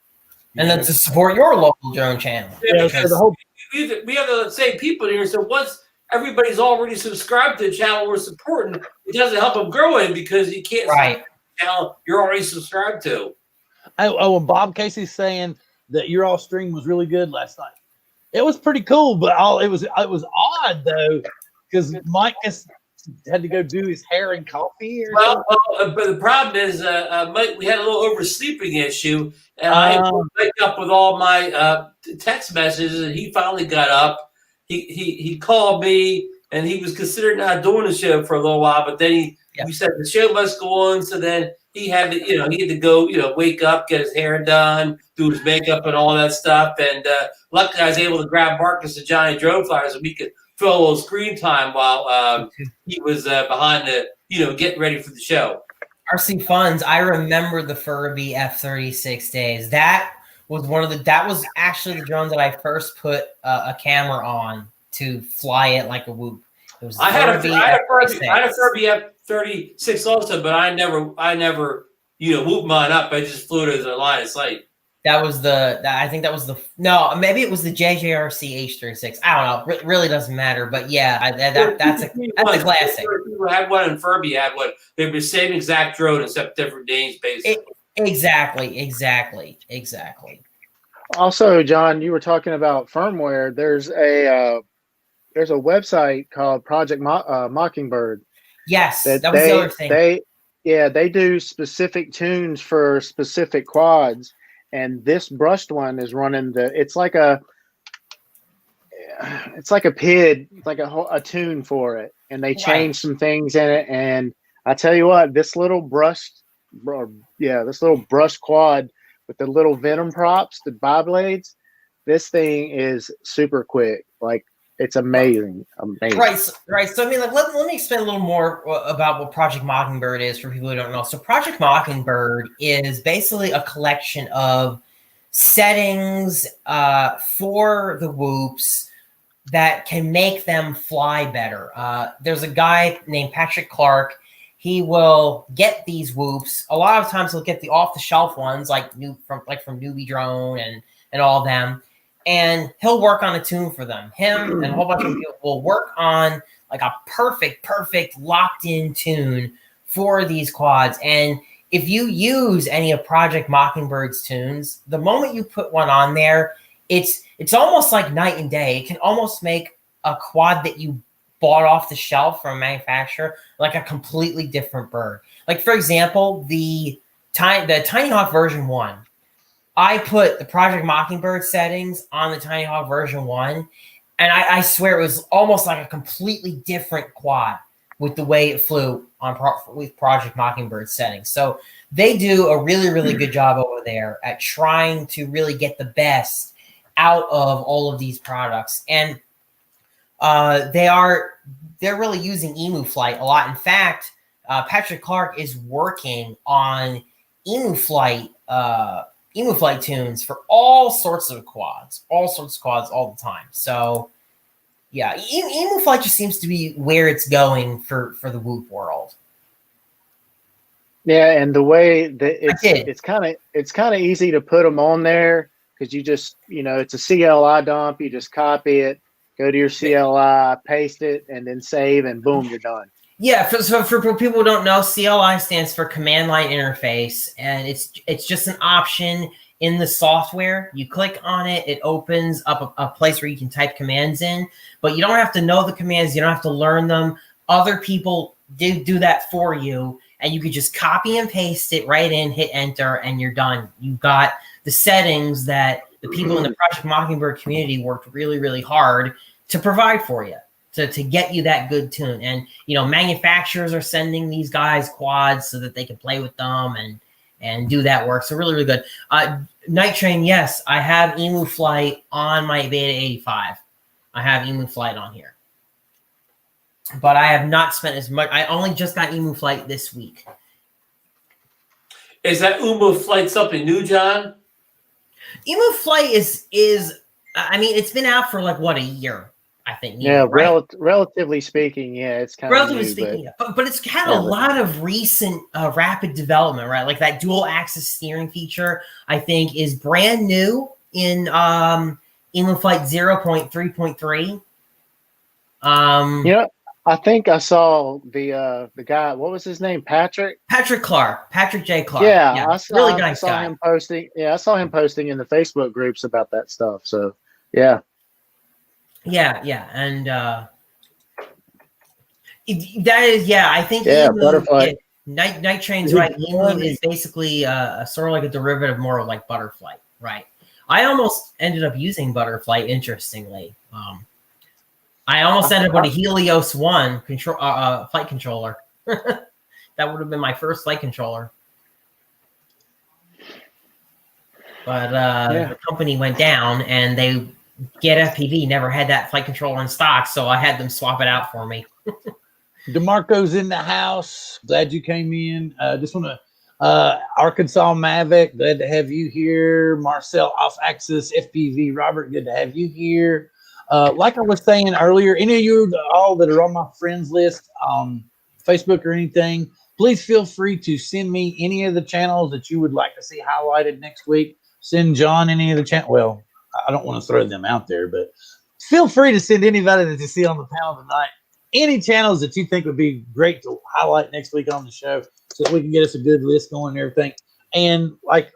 And then to support your local drone channel. Yeah, we have the same people here. So once everybody's already subscribed to the channel we're supporting, it doesn't help them grow in, because you can't right. support the channel you're already subscribed to. Oh, and Bob Casey's saying that your all stream was really good last night. It was pretty cool, but it was odd though, because Mike had to go do his hair and coffee. But the problem is, Mike, we had a little oversleeping issue, and I wake up with all my text messages, and he finally got up. He called me, and he was considering not doing the show for a little while, but then he said the show must go on. So then he had to go, wake up, get his hair done, do his makeup and all that stuff. And luckily I was able to grab Marcus and Johnny Drone Flyers, so we could fill a little screen time while he was behind getting ready for the show. RC Funds, I remember the Furby F-36 days. That was actually the drone that I first put a camera on to fly it like a whoop. It was I had a Furby F-36 also, but I never whooped mine up. I just flew it as a line of sight. Maybe it was the JJRC H-36. I don't know. It really doesn't matter. But yeah, that's a classic. People had one and Furby had one. They were the same exact drone except different names, basically. Exactly. Also, John, you were talking about firmware. There's a website called Project Mockingbird. Yes, that was the other thing. They do specific tunes for specific quads. And this brushed one is running it's like a PID, like a tune for it. And they changed some things in it. And I tell you what, this little brushed quad with the little Venom props, the bi-blades, this thing is super quick. Like, it's amazing. Right. So I mean, let me explain a little more about what Project Mockingbird is for people who don't know. So Project Mockingbird is basically a collection of settings for the whoops that can make them fly better. There's a guy named Patrick Clark. He will get these whoops. A lot of times he'll get the off-the-shelf ones, from Newbie Drone and all of them. And he'll work on a tune for them. Him and a whole bunch of people will work on like a perfect locked-in tune for these quads. And if you use any of Project Mockingbird's tunes, the moment you put one on there, it's almost like night and day. It can almost make a quad that you bought off the shelf from a manufacturer, like a completely different bird. Like, for example, the Tiny Hawk version 1. I put the Project Mockingbird settings on the Tiny Hawk version 1, and I swear it was almost like a completely different quad with the way it flew with Project Mockingbird settings. So they do a really, really good job over there at trying to really get the best out of all of these products. And they're really using Emu Flight a lot. In fact, Patrick Clark is working on Emu Flight tunes for all sorts of quads all the time. So yeah, Emu Flight just seems to be where it's going for the Whoop world. Yeah, and the way that it's kind of easy to put them on there because you just, it's a CLI dump. You just copy it, go to your CLI, paste it, and then save, and boom, you're done. Yeah, so for people who don't know, CLI stands for Command Line Interface, and it's just an option in the software. You click on it, it opens up a place where you can type commands in, but you don't have to know the commands. You don't have to learn them. Other people do that for you, and you could just copy and paste it right in, hit enter, and you're done. You've got the settings that the people in the Project Mockingbird community worked really, really hard to provide for you, to get you that good tune. And, manufacturers are sending these guys quads so that they can play with them and do that work. So really, really good. Night Train, yes, I have Emu Flight on my Beta 85. I have Emu Flight on here. But I have not spent as much. I only just got Emu Flight this week. Is that Emu Flight something new, John? Emu Flight is it's been out for like, what, a year, I think. Yeah, right? relatively speaking, yeah, it's kind of new, speaking, but it's had a lot of recent rapid development, right? Like that dual axis steering feature, I think, is brand new in Emu Flight 0.3.3. I think I saw the guy. What was his name? Patrick J. Clark. Yeah, I saw, really nice I saw guy. him posting. Yeah, I saw him posting in the Facebook groups about that stuff. So, yeah. Yeah, and that is, I think Emu, Butterfly. Night Train's right. Emu is basically sort of like a derivative, more of like Butterfly, right? I almost ended up using Butterfly, interestingly. I almost ended up with a Helios 1 flight controller. That would have been my first flight controller. But the company went down, and Get FPV never had that flight controller in stock, so I had them swap it out for me. DeMarco's in the house. Glad you came in. Just want to Arkansas Mavic, glad to have you here. Marcel Off Axis FPV Robert, good to have you here. Like I was saying earlier, any of you all that are on my friends list on Facebook or anything, please feel free to send me any of the channels that you would like to see highlighted next week. Send John any of the channel. Well, I don't want to throw them out there, but feel free to send anybody that you see on the panel tonight any channels that you think would be great to highlight next week on the show, so that we can get us a good list going and everything. And like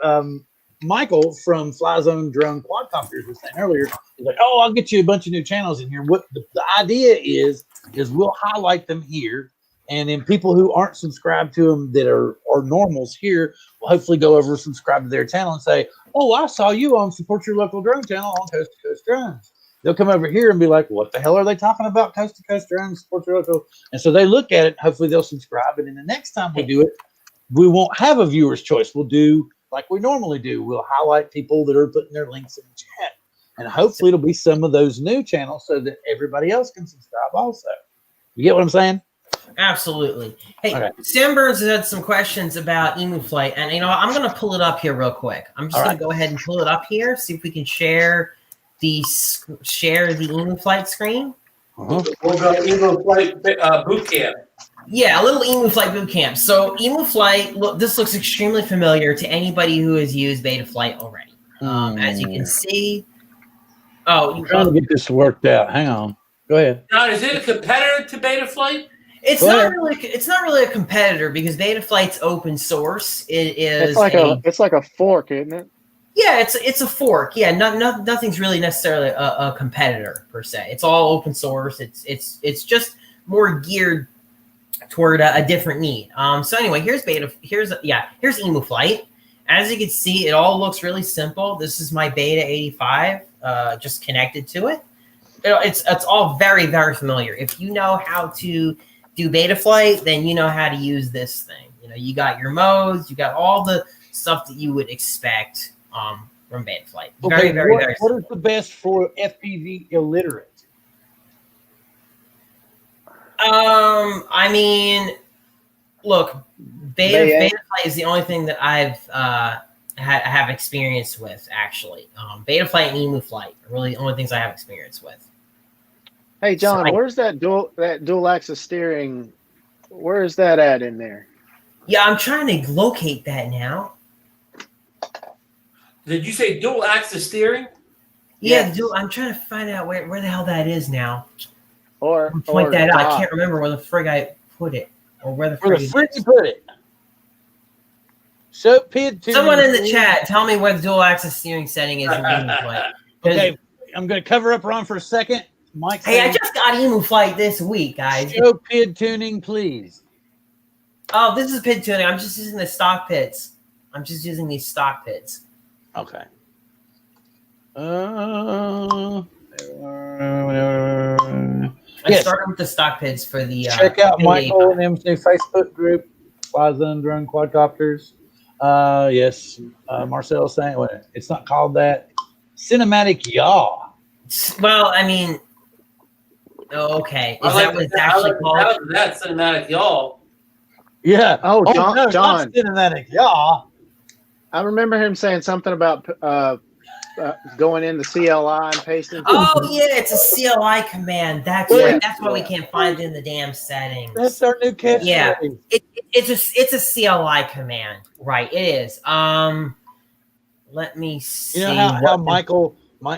Michael from Fly Zone Drone Quadcopters was saying earlier, he's like, "Oh, I'll get you a bunch of new channels in here." What the idea is we'll highlight them here, and then people who aren't subscribed to them that are normals here will hopefully go over and subscribe to their channel and say, "Oh, I saw you on Support Your Local Drone channel on Coast to Coast Drones." They'll come over here and be like, "What the hell are they talking about? Coast to Coast Drones, Support Your Local." And so they look at it. Hopefully they'll subscribe. And then the next time we do it, we won't have a viewer's choice. We'll do like we normally do. We'll highlight people that are putting their links in the chat. And hopefully it'll be some of those new channels so that everybody else can subscribe also. You get what I'm saying? Absolutely. Hey, Okay. Sam Burns has had some questions about Emu Flight, and I'm going to pull it up here real quick. I'm just going to go ahead and pull it up here, see if we can share the Emu Flight screen. We'll go Emu Flight boot camp. Yeah, a little Emu Flight boot camp. So Emu Flight, this looks extremely familiar to anybody who has used Beta Flight already. As you can see. I'm trying to get this worked out. Hang on. Go ahead. John, is it a competitor to Beta Flight? It's not really a competitor because Beta Flight's open source. It is it's like a fork, isn't it? Yeah, it's a fork. Yeah, nothing's really necessarily a competitor per se. It's all open source. It's just more geared toward a different need. So anyway, here's Emu Flight. As you can see, it all looks really simple. This is my Beta 85, just connected to it. It's all very, very familiar. If you know how to do Beta Flight, then you know how to use this thing. You know, you got your modes, you got all the stuff that you would expect from Beta Flight. Okay, Very what simple. is the best for FPV illiterate? I mean, look, Beta Flight is the only thing that I've have experience with, actually. Beta Flight and Emu Flight are really the only things I have experience with. Hey John, So where's that dual axis steering? Where is that at in there? Yeah, I'm trying to locate that now. Did you say dual axis steering? Yeah, Yes. I'm trying to find out where the hell that is now. Or Point that out. I dock? can't remember where the frig I put it, or where the Where the frig frick it you is. put it? So PID tuning. Someone in the chat, tell me where the dual axis steering setting is in Emu Flight. 'Cause- Okay, I'm going to cover up Ron for a second. Mike, Hey, I just got Emu Flight this week, guys. show PID tuning, please. Oh, this is pit tuning. I'm just using the stock pits. I'm just using these stock pits. Okay. I Yes. started with the stock pits for the Check out Beta Michael 85. and MC Facebook group, Flies on Drone Quadcopters. Yes, Marcel saying, well, it's not called that. Cinematic Yaw. Well, I mean, okay. Is I that like what it's that- I actually like called? that cinematic, y'all. Yeah. Oh, John, no, John. not Cinematic Yaw. I remember him saying something about going in the CLI and pasting. Oh yeah, it's a CLI command. That's Yeah. right. That's why we can't find it in the damn settings. That's our new catchphrase. Yeah. It's a CLI command. Right, it is. Let me see. You know how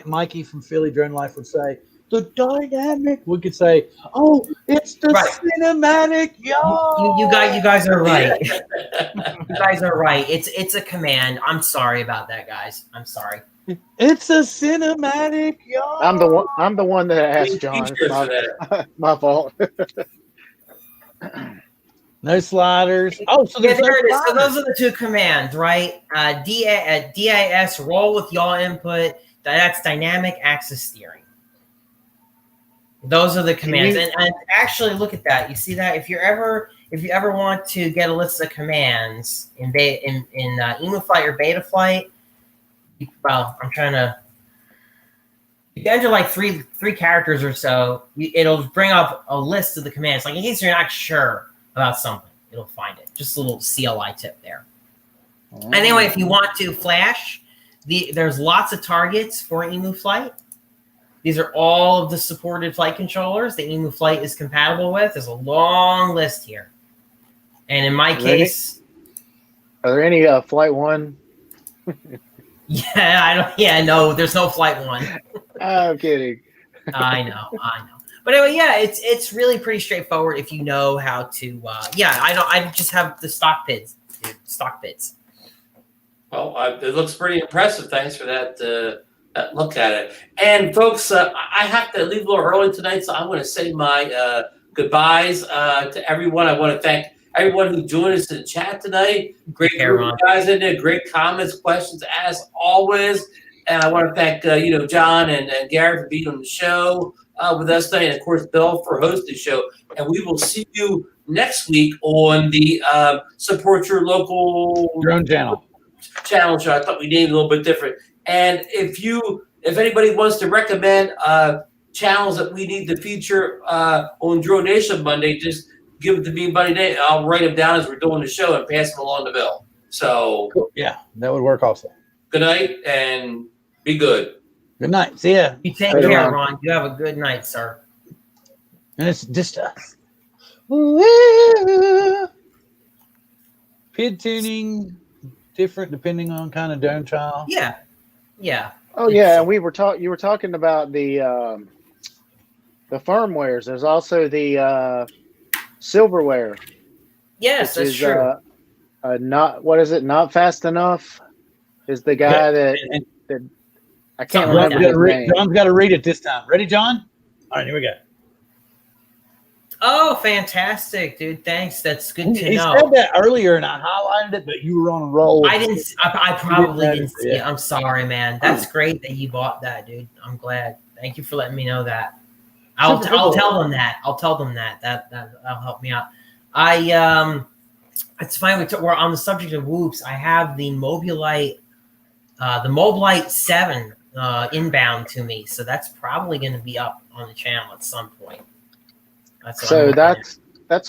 Mikey from Philly Drone Life would say, the dynamic. We could say, oh, it's the Right. cinematic yaw. You guys are right. You guys are right. It's a command. I'm sorry about that, guys. I'm sorry. It's a cinematic yaw. I'm the one that asked John. Cheers for that. My fault. No sliders. Oh, so Yeah, there's no there it is. So sliders. those are the two commands, right? DIS roll with yaw input. That's dynamic axis steering. Those are the commands. And actually, look at that. You see that? If you ever want to get a list of commands in Emu Flight or Beta Flight, well, I'm trying to. You enter like three characters or so. It'll bring up a list of the commands. Like in case you're not sure about something, it'll find it. Just a little CLI tip there. Anyway, if you want to flash, there's lots of targets for Emu Flight. These are all of the supported flight controllers that Emu Flight is compatible with. There's a long list here. And in my case... Are there any Flight 1? No, there's no Flight 1. I'm kidding. I know. But anyway, yeah, it's really pretty straightforward if you know how to... I just have the stock pits. Well, it looks pretty impressive. Thanks for that look at it. And folks, I have to leave a little early tonight, so I'm going to say my goodbyes to everyone. I want to thank everyone who joined us in the chat tonight. Great group of guys in there. Great comments, questions, as always. And I want to thank John and Gary for being on the show with us tonight, and of course Bill for hosting the show. And we will see you next week on the Support Your Local Drone Channel show. I thought we named it a little bit different. And if anybody wants to recommend channels that we need to feature on Drone Nation Monday, just give it to me Monday night. I'll write them down as we're doing the show and pass them along to Bill. So yeah, that would work also. Good night and be good. Good night. See ya. You take care, Ron. You have a good night, sir. And it's just PID tuning different depending on kind of drone trial. Yeah. Oh yeah, we were you were talking about the firmwares. There's also the silverware. Yes, that's true. Not fast enough. is the guy that I can't remember his name. John's got to read it this time. Ready, John? All right, here we go. Oh, fantastic, dude! Thanks. That's good to know. He said that earlier, and I highlighted it, but you were on a roll. I didn't. I probably didn't see it. I'm sorry, man. That's great that you bought that, dude. I'm glad. Thank you for letting me know that. I'll tell them that. I'll tell them that. That'll help me out. It's fine. We're on the subject of whoops. I have the Mobilite 7 inbound to me, so that's probably going to be up on the channel at some point. That's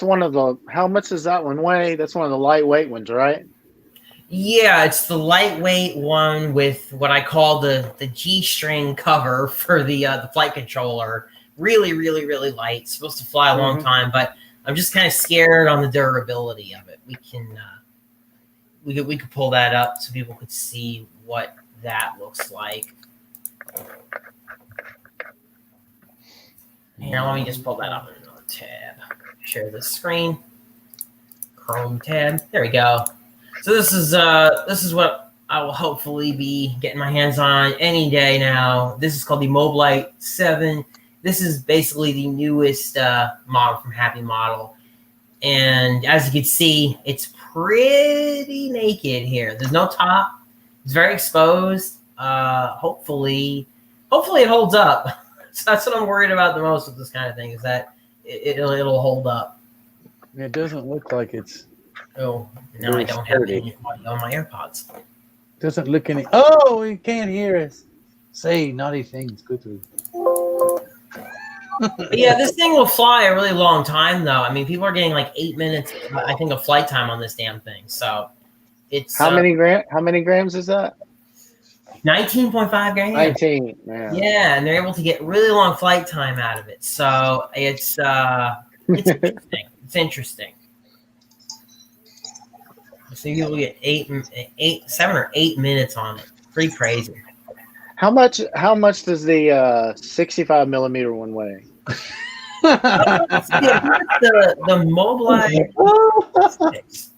one of the. How much does that one weigh? That's one of the lightweight ones, right? Yeah, it's the lightweight one with what I call the G-string cover for the flight controller. Really, really, really light. It's supposed to fly a long time, but I'm just kind of scared on the durability of it. We could pull that up so people could see what that looks like. Here, let me just pull that up in another tab. Share the screen. Chrome tab. There we go. So this is what I will hopefully be getting my hands on any day now. This is called the Mobilite 7. This is basically the newest model from Happy Model. And as you can see, it's pretty naked here. There's no top. It's very exposed. Hopefully it holds up. So that's what I'm worried about the most with this kind of thing, is that it'll hold up. It doesn't look like it's. Oh, now I don't have any audio on my AirPods. Doesn't look any. Oh, he can't hear us. Say naughty things quickly. Yeah, this thing will fly a really long time, though. I mean, people are getting like 8 minutes, I think, of flight time on this damn thing. So it's how many grams is that? 19.5 grams. 19. Man. Yeah, and they're able to get really long flight time out of it. So it's interesting. It's interesting. So you'll get 7 or 8 minutes on it. Pretty crazy. How much does the 65 millimeter one weigh? the Mobilite 6.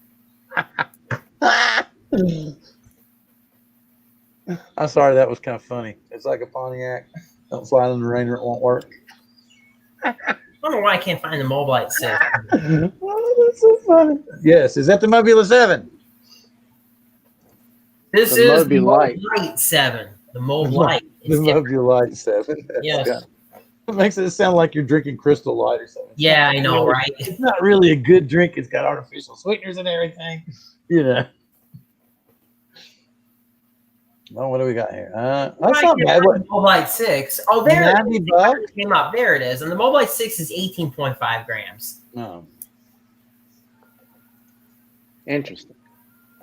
I'm sorry, that was kind of funny. It's like a Pontiac. Don't slide in the rain or it won't work. I don't know why I can't find the Mobilite 6. Oh, that's so funny. Yes, is that the Mobile 7? This is the Mobilite 7. The Mobilite. The Mobilite 7. Yes. It makes it sound like you're drinking Crystal Light or something. Yeah, I know, right? It's not really a good drink. It's got artificial sweeteners and everything. You know. Oh, what do we got here? That's not bad. The Mobilite 6. Oh, there $90? It came up. There it is. And the Mobilite 6 is 18.5 grams. No. Interesting.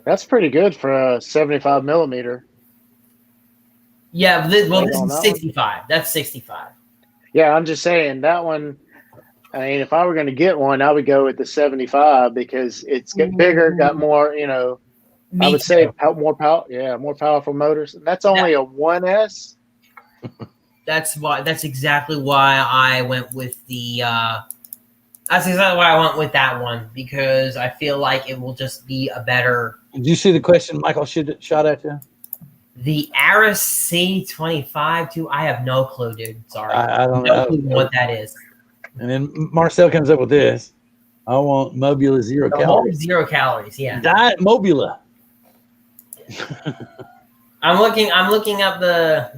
That's pretty good for a 75 millimeter. Yeah, this is 65. That's 65. Yeah, I'm just saying that one. I mean, if I were going to get one, I would go with the 75 because it's got bigger, got more, I would say more power. Yeah, more powerful motors. That's only a 1S. That's exactly why I went with the. That's exactly why I went with that one, because I feel like it will just be a better. Did you see the question Michael shot at you? The Aris C25 too. I have no clue, dude. Sorry, I don't know what that is. And then Marcel comes up with this. I want Mobula 0 calories. 0 calories. Yeah. Diet Mobula. I'm looking up the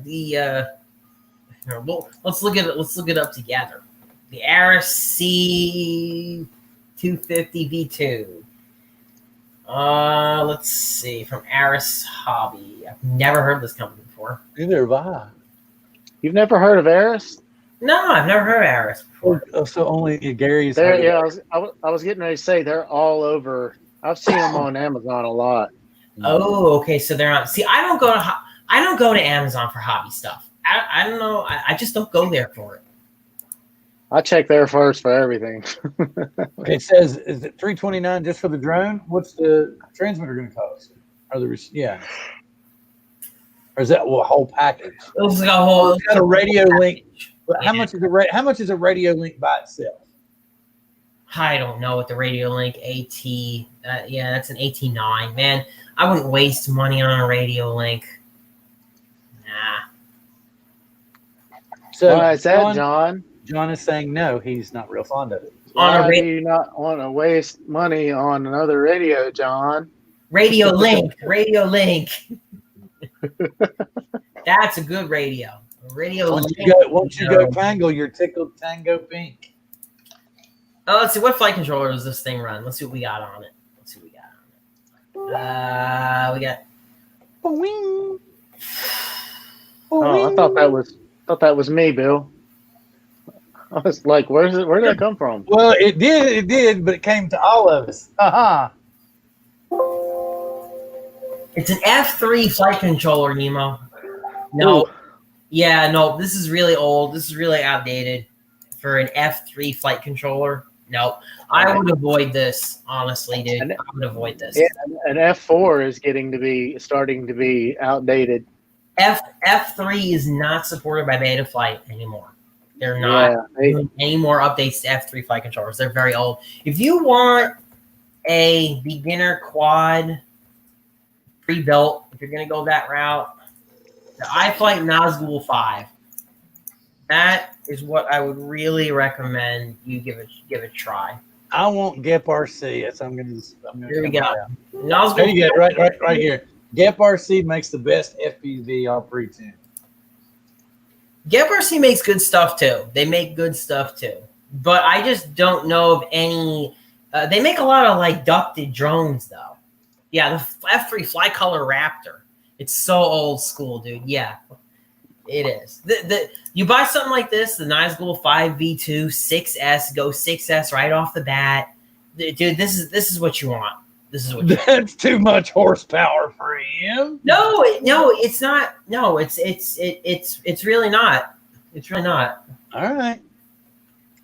let's look it up together. The Aris C250 V2. Let's see, from Aris Hobby. I've never heard of this company before. Neither have I. You've never heard of Aris? No, I've never heard of Aris before. So only Gary's. Yeah, I was getting ready to say they're all over. I've seen them on Amazon a lot. Oh, okay. So they're not. See, I don't go to Amazon for hobby stuff. I don't know. I just don't go there for it. I check there first for everything. Okay, it says, is it $329 just for the drone? What's the transmitter going to cost? Or or is that a whole package? It's like a whole. It's got a radio link. But how much is a radio link by itself? I don't know what the radio link AT. Yeah, that's an AT9, man. I wouldn't waste money on a radio link. Nah. So Why is that, John? John is saying no, he's not real fond of it. Why do you not want to waste money on another radio, John? Radio link. That's a good radio. Once you go Tango, you're tickled Tango pink. Oh, let's see. What flight controller does this thing run? Let's see what we got on it. We got. Boing. Oh, I thought that was me, Bill. I was like, where did that come from? Well, it did, but it came to all of us. Haha. It's an F3 flight controller, Nemo. No. Ooh. Yeah, no, this is really old. This is really outdated for an F3 flight controller. No, I would avoid this, honestly, dude. I would avoid this. Yeah, an F4 is starting to be outdated. F3 is not supported by Betaflight anymore. They're not doing any more updates to F3 flight controllers. They're very old. If you want a beginner quad pre-built, if you're going to go that route, the iFlight Nazgul 5. That is what I would really recommend you give a try. I want GEP RC. That's I'm gonna. Here we go. There you go. Right here. GEP RC makes the best FPV all pre-tuned. GEP RC makes good stuff too. They make good stuff too, but I just don't know of any. They make a lot of like ducted drones though. Yeah, the F3 Flycolor Raptor. It's so old school, dude. Yeah, it is. You buy something like this, the Nazgul 5 V2 6S, go 6S right off the bat. Dude, this is what you want. This is what you That's too much horsepower for him. No, it's not. No, it's really not. It's really not. All right.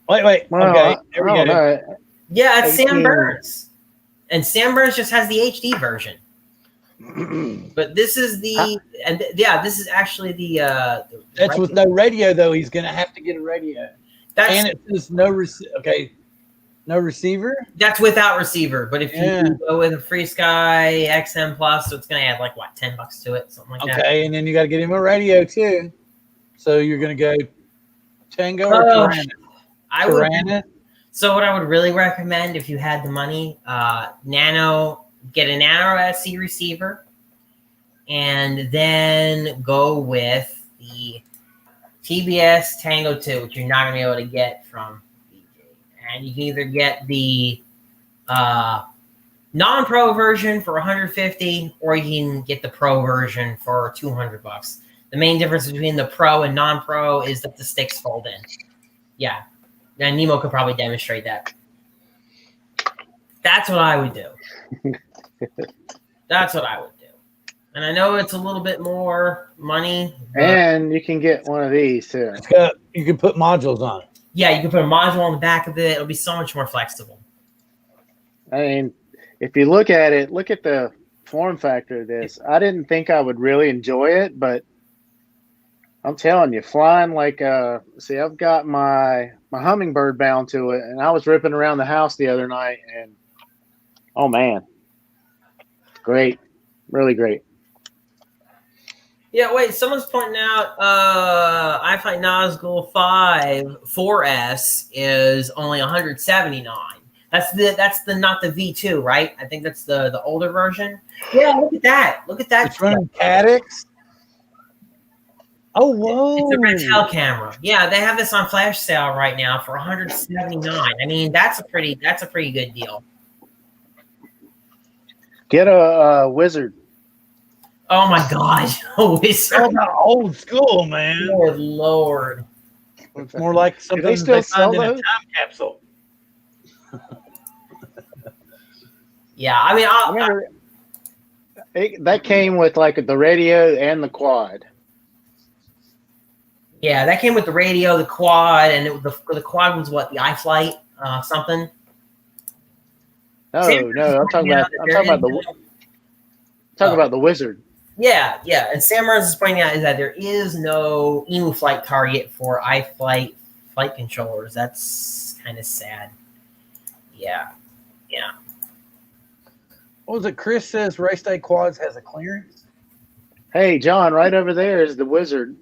Wait. Well, okay. There we go. Yeah, it's Sam Burns. And Sam Burns just has the HD version. But this is this is actually the that's with no radio though. He's gonna have to get a radio. And it says no receiver. That's without receiver. But if you go with a Free Sky XM Plus, so it's gonna add like what, $10 to it, something like that. Okay, and then you got to get him a radio too. So you're gonna go Tango or Tirana? So what I would really recommend if you had the money, get a Nano SC receiver, and then go with the TBS Tango 2, which you're not going to be able to get from BJ. And you can either get the non-pro version for $150, or you can get the pro version for $200. The main difference between the pro and non-pro is that the sticks fold in. Yeah. Now, Nemo could probably demonstrate that. That's what I would do. That's what I would do. And I know it's a little bit more money. And you can get one of these too. You can put modules on it. Yeah, you can put a module on the back of it. It'll be so much more flexible. I mean, if you look at it, look at the form factor of this. I didn't think I would really enjoy it, but I'm telling you, flying like see, I've got my Hummingbird bound to it, and I was ripping around the house the other night, and oh man, great, really great. Yeah, wait, someone's pointing out iFlight Nazgul 5 4S is only $179. That's the not the V2, right? I think that's the older version. Yeah, look at that. Look at that. It's running Cadix. Oh, whoa. It's a Rentel camera. Yeah, they have this on flash sale right now for $179. I mean, that's a pretty good deal. Get a Wizard. Oh my God, a Wizard. That's not old school, man. Good Lord. It's more like something they still sell in a those? time capsule. Yeah, I mean, I remember that came with like the radio and the quad. yeah, that came with the radio, the quad, and the quad was what, the iFlight something. No, I'm talking about the Wizard. Yeah, and Sam Burns is pointing out is that there is no EMU flight target for iFlight flight controllers. That's kind of sad. Yeah. What was it? Chris says Race Day Quads has a clearance. Hey, John, right over there is the wizard.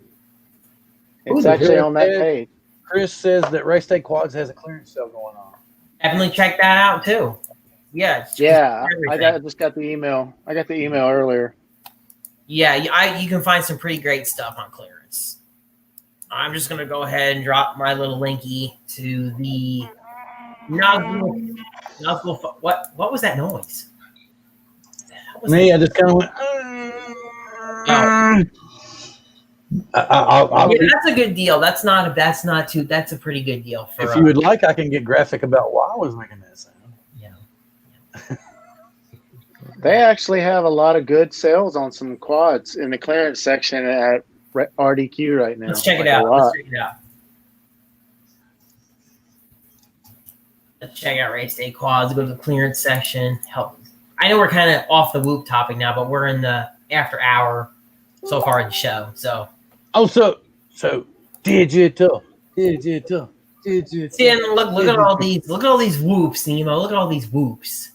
It's Ooh, actually here on that it is. page. Chris says that Race Day Quads has a clearance sale going on. Definitely check that out too. Yeah. Yeah, everything. I just got the email. I got the email earlier. Yeah, you can find some pretty great stuff on clearance. I'm just going to go ahead and drop my little linky to the Nazgul. What was that noise? Me, I just kind of went. I'll Yeah, that's a good deal. That's a pretty good deal. For, if you would like, I can get graphic about why I was making that sound. Yeah. They actually have a lot of good sales on some quads in the clearance section at RDQ right now. Let's check it Like, a out. lot. Let's check it out. Let's check out Race Day Quads. Go to the clearance section. Help. I know we're kind of off the Whoop topic now, but we're in the after hour so far in the show. So Digital. see, and look at all these. Look at all these whoops, Nemo. Look at all these whoops.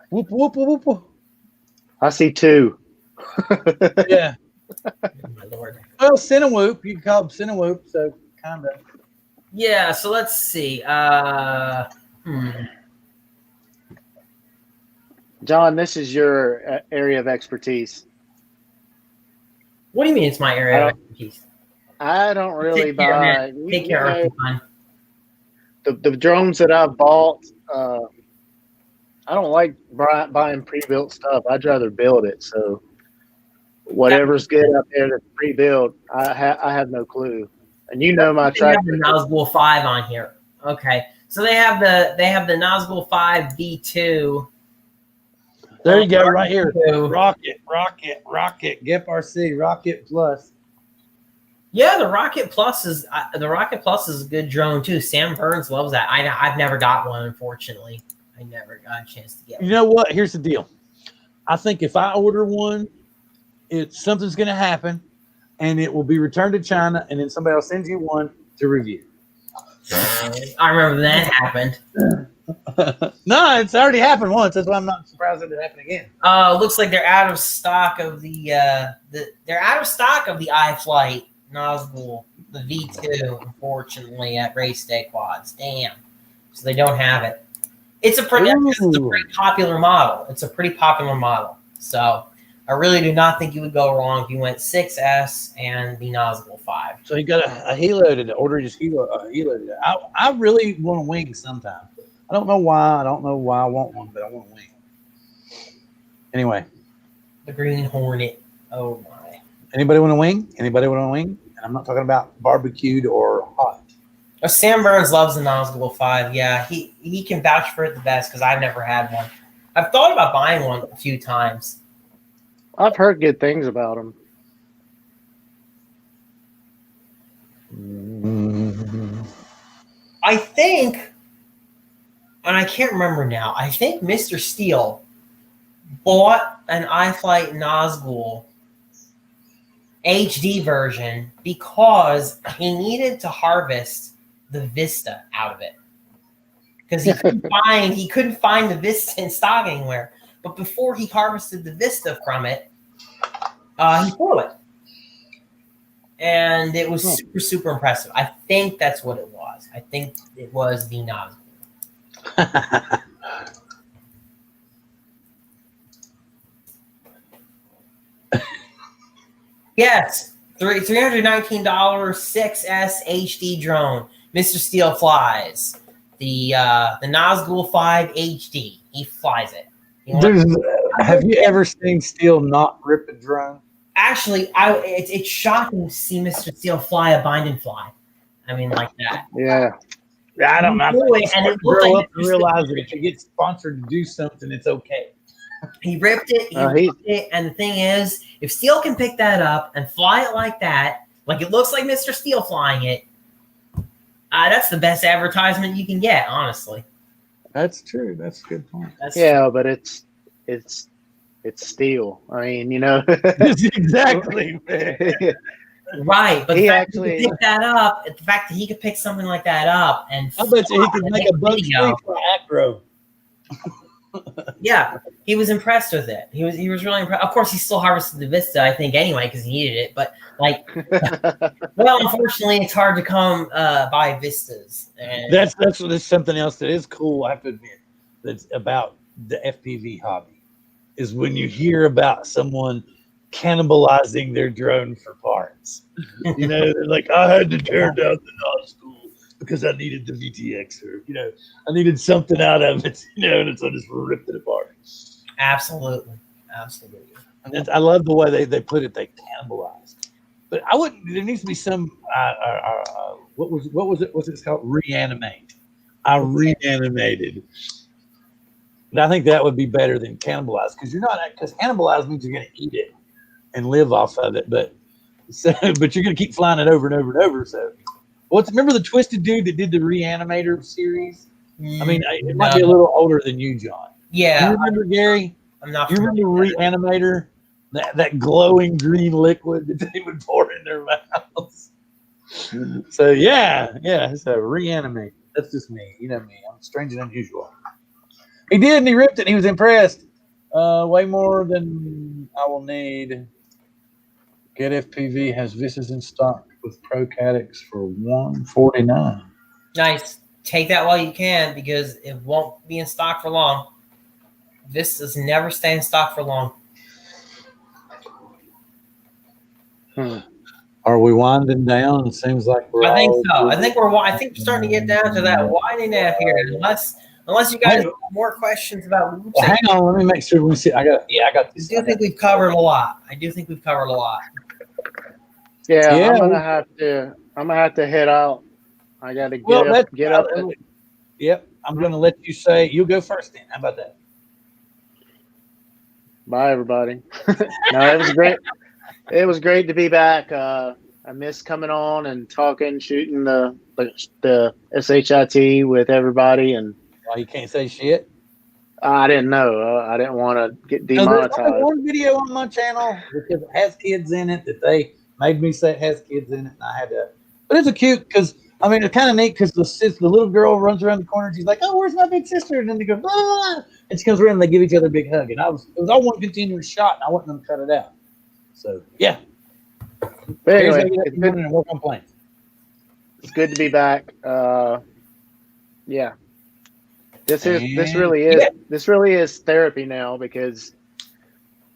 Whoop, whoop, whoop, whoop. I see two. Yeah. Oh, my Lord. Well, Cinewhoop. You can call them Cinewhoop, so kind of. Yeah, so let's see. John, this is your area of expertise. What do you mean it's my area of expertise? I don't really Take care, buy. man. Take care, know, man. the drones that I've bought. I don't like buying pre-built stuff. I'd rather build it. So whatever's good out there that's pre-built, I have no clue. And you know my track. They have the Nazgul 5 on here. Okay, so they have the Nazgul 5 V2. There you go, right here. V2. Rocket. GEP RC, Rocket Plus. Yeah, the Rocket Plus is a good drone too. Sam Burns loves that. I've never got one, unfortunately. I never got a chance to get one. You know what? Here's the deal. I think if I order one, something's going to happen, and it will be returned to China, and then somebody else sends you one to review. I remember that happened. No, it's already happened once. That's why I'm not surprised that it happened again. Looks like they're out of stock of the iFlight Nazgul, the V2, unfortunately, at Race Day Quads. Damn. So they don't have it. It's a pretty popular model. So I really do not think you would go wrong if you went 6S and the Nazgul 5. So you got a heloaded, order just heloaded. I really want a wing sometime. I don't know why. I want one, but I want a wing. Anyway. The Green Hornet. Oh, my. Anybody want a wing? And I'm not talking about barbecued or hot. Sam Burns loves the Nazgul 5. Yeah, he can vouch for it the best because I've never had one. I've thought about buying one a few times. I've heard good things about them. I think, and I can't remember now, I think Mr. Steele bought an iFlight Nazgul HD version because he needed to harvest the Vista out of it. Because he couldn't find the Vista in stock anywhere. But before he harvested the Vista from it, he flew it. And it was super, super impressive. I think that's what it was. I think it was the Nazgul. Yes, $319 6S HD drone. Mr. Steele flies the Nazgul 5 HD. He flies it. Have you ever seen Steele not rip a drone? Actually, it's shocking to see Mr. Steele fly a bind and fly. I mean, like that. Yeah. I don't know. And it looked grow like up and realize that if you get sponsored to do something, it's okay. He ripped it. Ripped it. And the thing is, if Steele can pick that up and fly it like that, like it looks like Mr. Steele flying it, that's the best advertisement you can get, honestly. That's true. That's a good point. But it's Steele. I mean, Exactly. Right, but he the fact actually that he could pick that up, the fact that he could pick something like that up, and I bet you he could make a bug free for acro. Yeah, he was impressed with it. He was really impressed. Of course, he still harvested the Vista, I think, anyway, because he needed it. But like, well, unfortunately, it's hard to come by Vistas. And That's something else that is cool. I have to admit, that's about the FPV hobby is when you hear about someone cannibalizing their drone for parts. You know, they're like, I had to tear down the nostril because I needed the VTX, or I needed something out of it. And so I just ripped it apart. absolutely. And I love the way they put it. They cannibalized, but I wouldn't. There needs to be some. What was it? What's it called? Reanimate. I reanimated. And I think that would be better than cannibalize, because cannibalize means you're going to eat it and live off of it, but you're going to keep flying it over and over and over. So, remember the Twisted dude that did the Reanimator series? I mean, it might be a little older than you, John. Yeah, You remember, Gary? I'm not. You remember Reanimator? That glowing green liquid that they would pour in their mouths. So yeah, so Reanimate. That's just me. You know me. I'm strange and unusual. He did, and he ripped it, and he was impressed. Way more than I will need. Get FPV has Vistas in stock with Pro Cadix for $149. Nice. Take that while you can, because it won't be in stock for long. Vistas never stay in stock for long. Are we winding down? It seems like we're. I think so. I think we're starting to get down to that winding down here. Unless you guys have more questions about. Well, hang on, let me make sure we see. I got this. I do think we've covered a lot. Yeah, Yeah. I'm gonna have to head out. I gotta get up. Yep, I'm gonna let you say. You'll go first then. How about that? Bye, everybody. No, it was great. It was great to be back. I missed coming on and talking, shooting the SHIT with everybody, and Well, you can't say shit. I didn't know. I didn't want to get No, there's demonetized. only one video on my channel because it has kids in it that they made me say it has kids in it, and I had to. But it's a cute because it's kind of neat because the little girl runs around the corner and she's like, "Oh, where's my big sister?" And then they go, "Blah, blah, blah," and she comes around and they give each other a big hug. And it was all one continuous shot, and I wasn't going to cut it out. So yeah. But anyway, and work on planes. it's good to be back. Yeah. This really is therapy now, because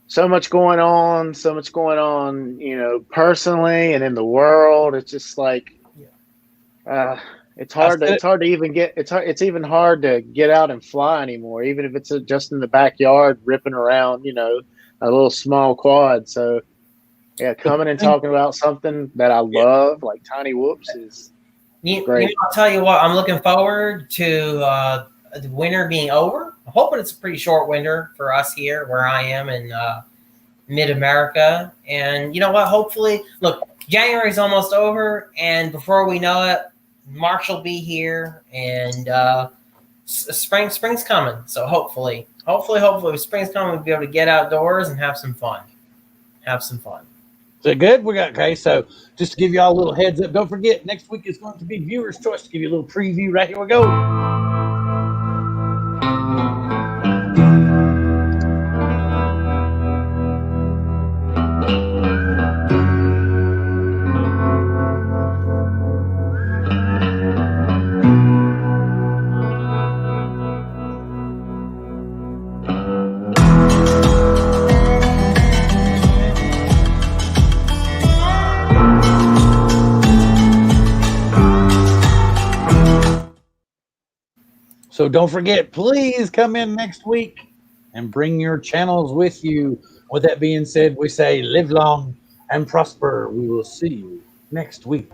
so much going on, personally and in the world. It's just like, it's even hard to get out and fly anymore, even if it's just in the backyard, ripping around, a little small quad. So yeah, coming and talking about something that I love, like Tiny Whoops, is great. I'll tell you what, I'm looking forward to the winter being over. I'm hoping it's a pretty short winter for us here where I am in mid-America. And you know what? Hopefully, look, January's almost over, and before we know it, March will be here, and spring's coming. So hopefully, when spring's coming, we'll be able to get outdoors and have some fun. Is that good? Okay. So just to give you all a little heads up, don't forget next week is going to be Viewer's Choice. To give you a little preview, right here we go. So don't forget, please come in next week and bring your channels with you. With that being said, we say live long and prosper. We will see you next week.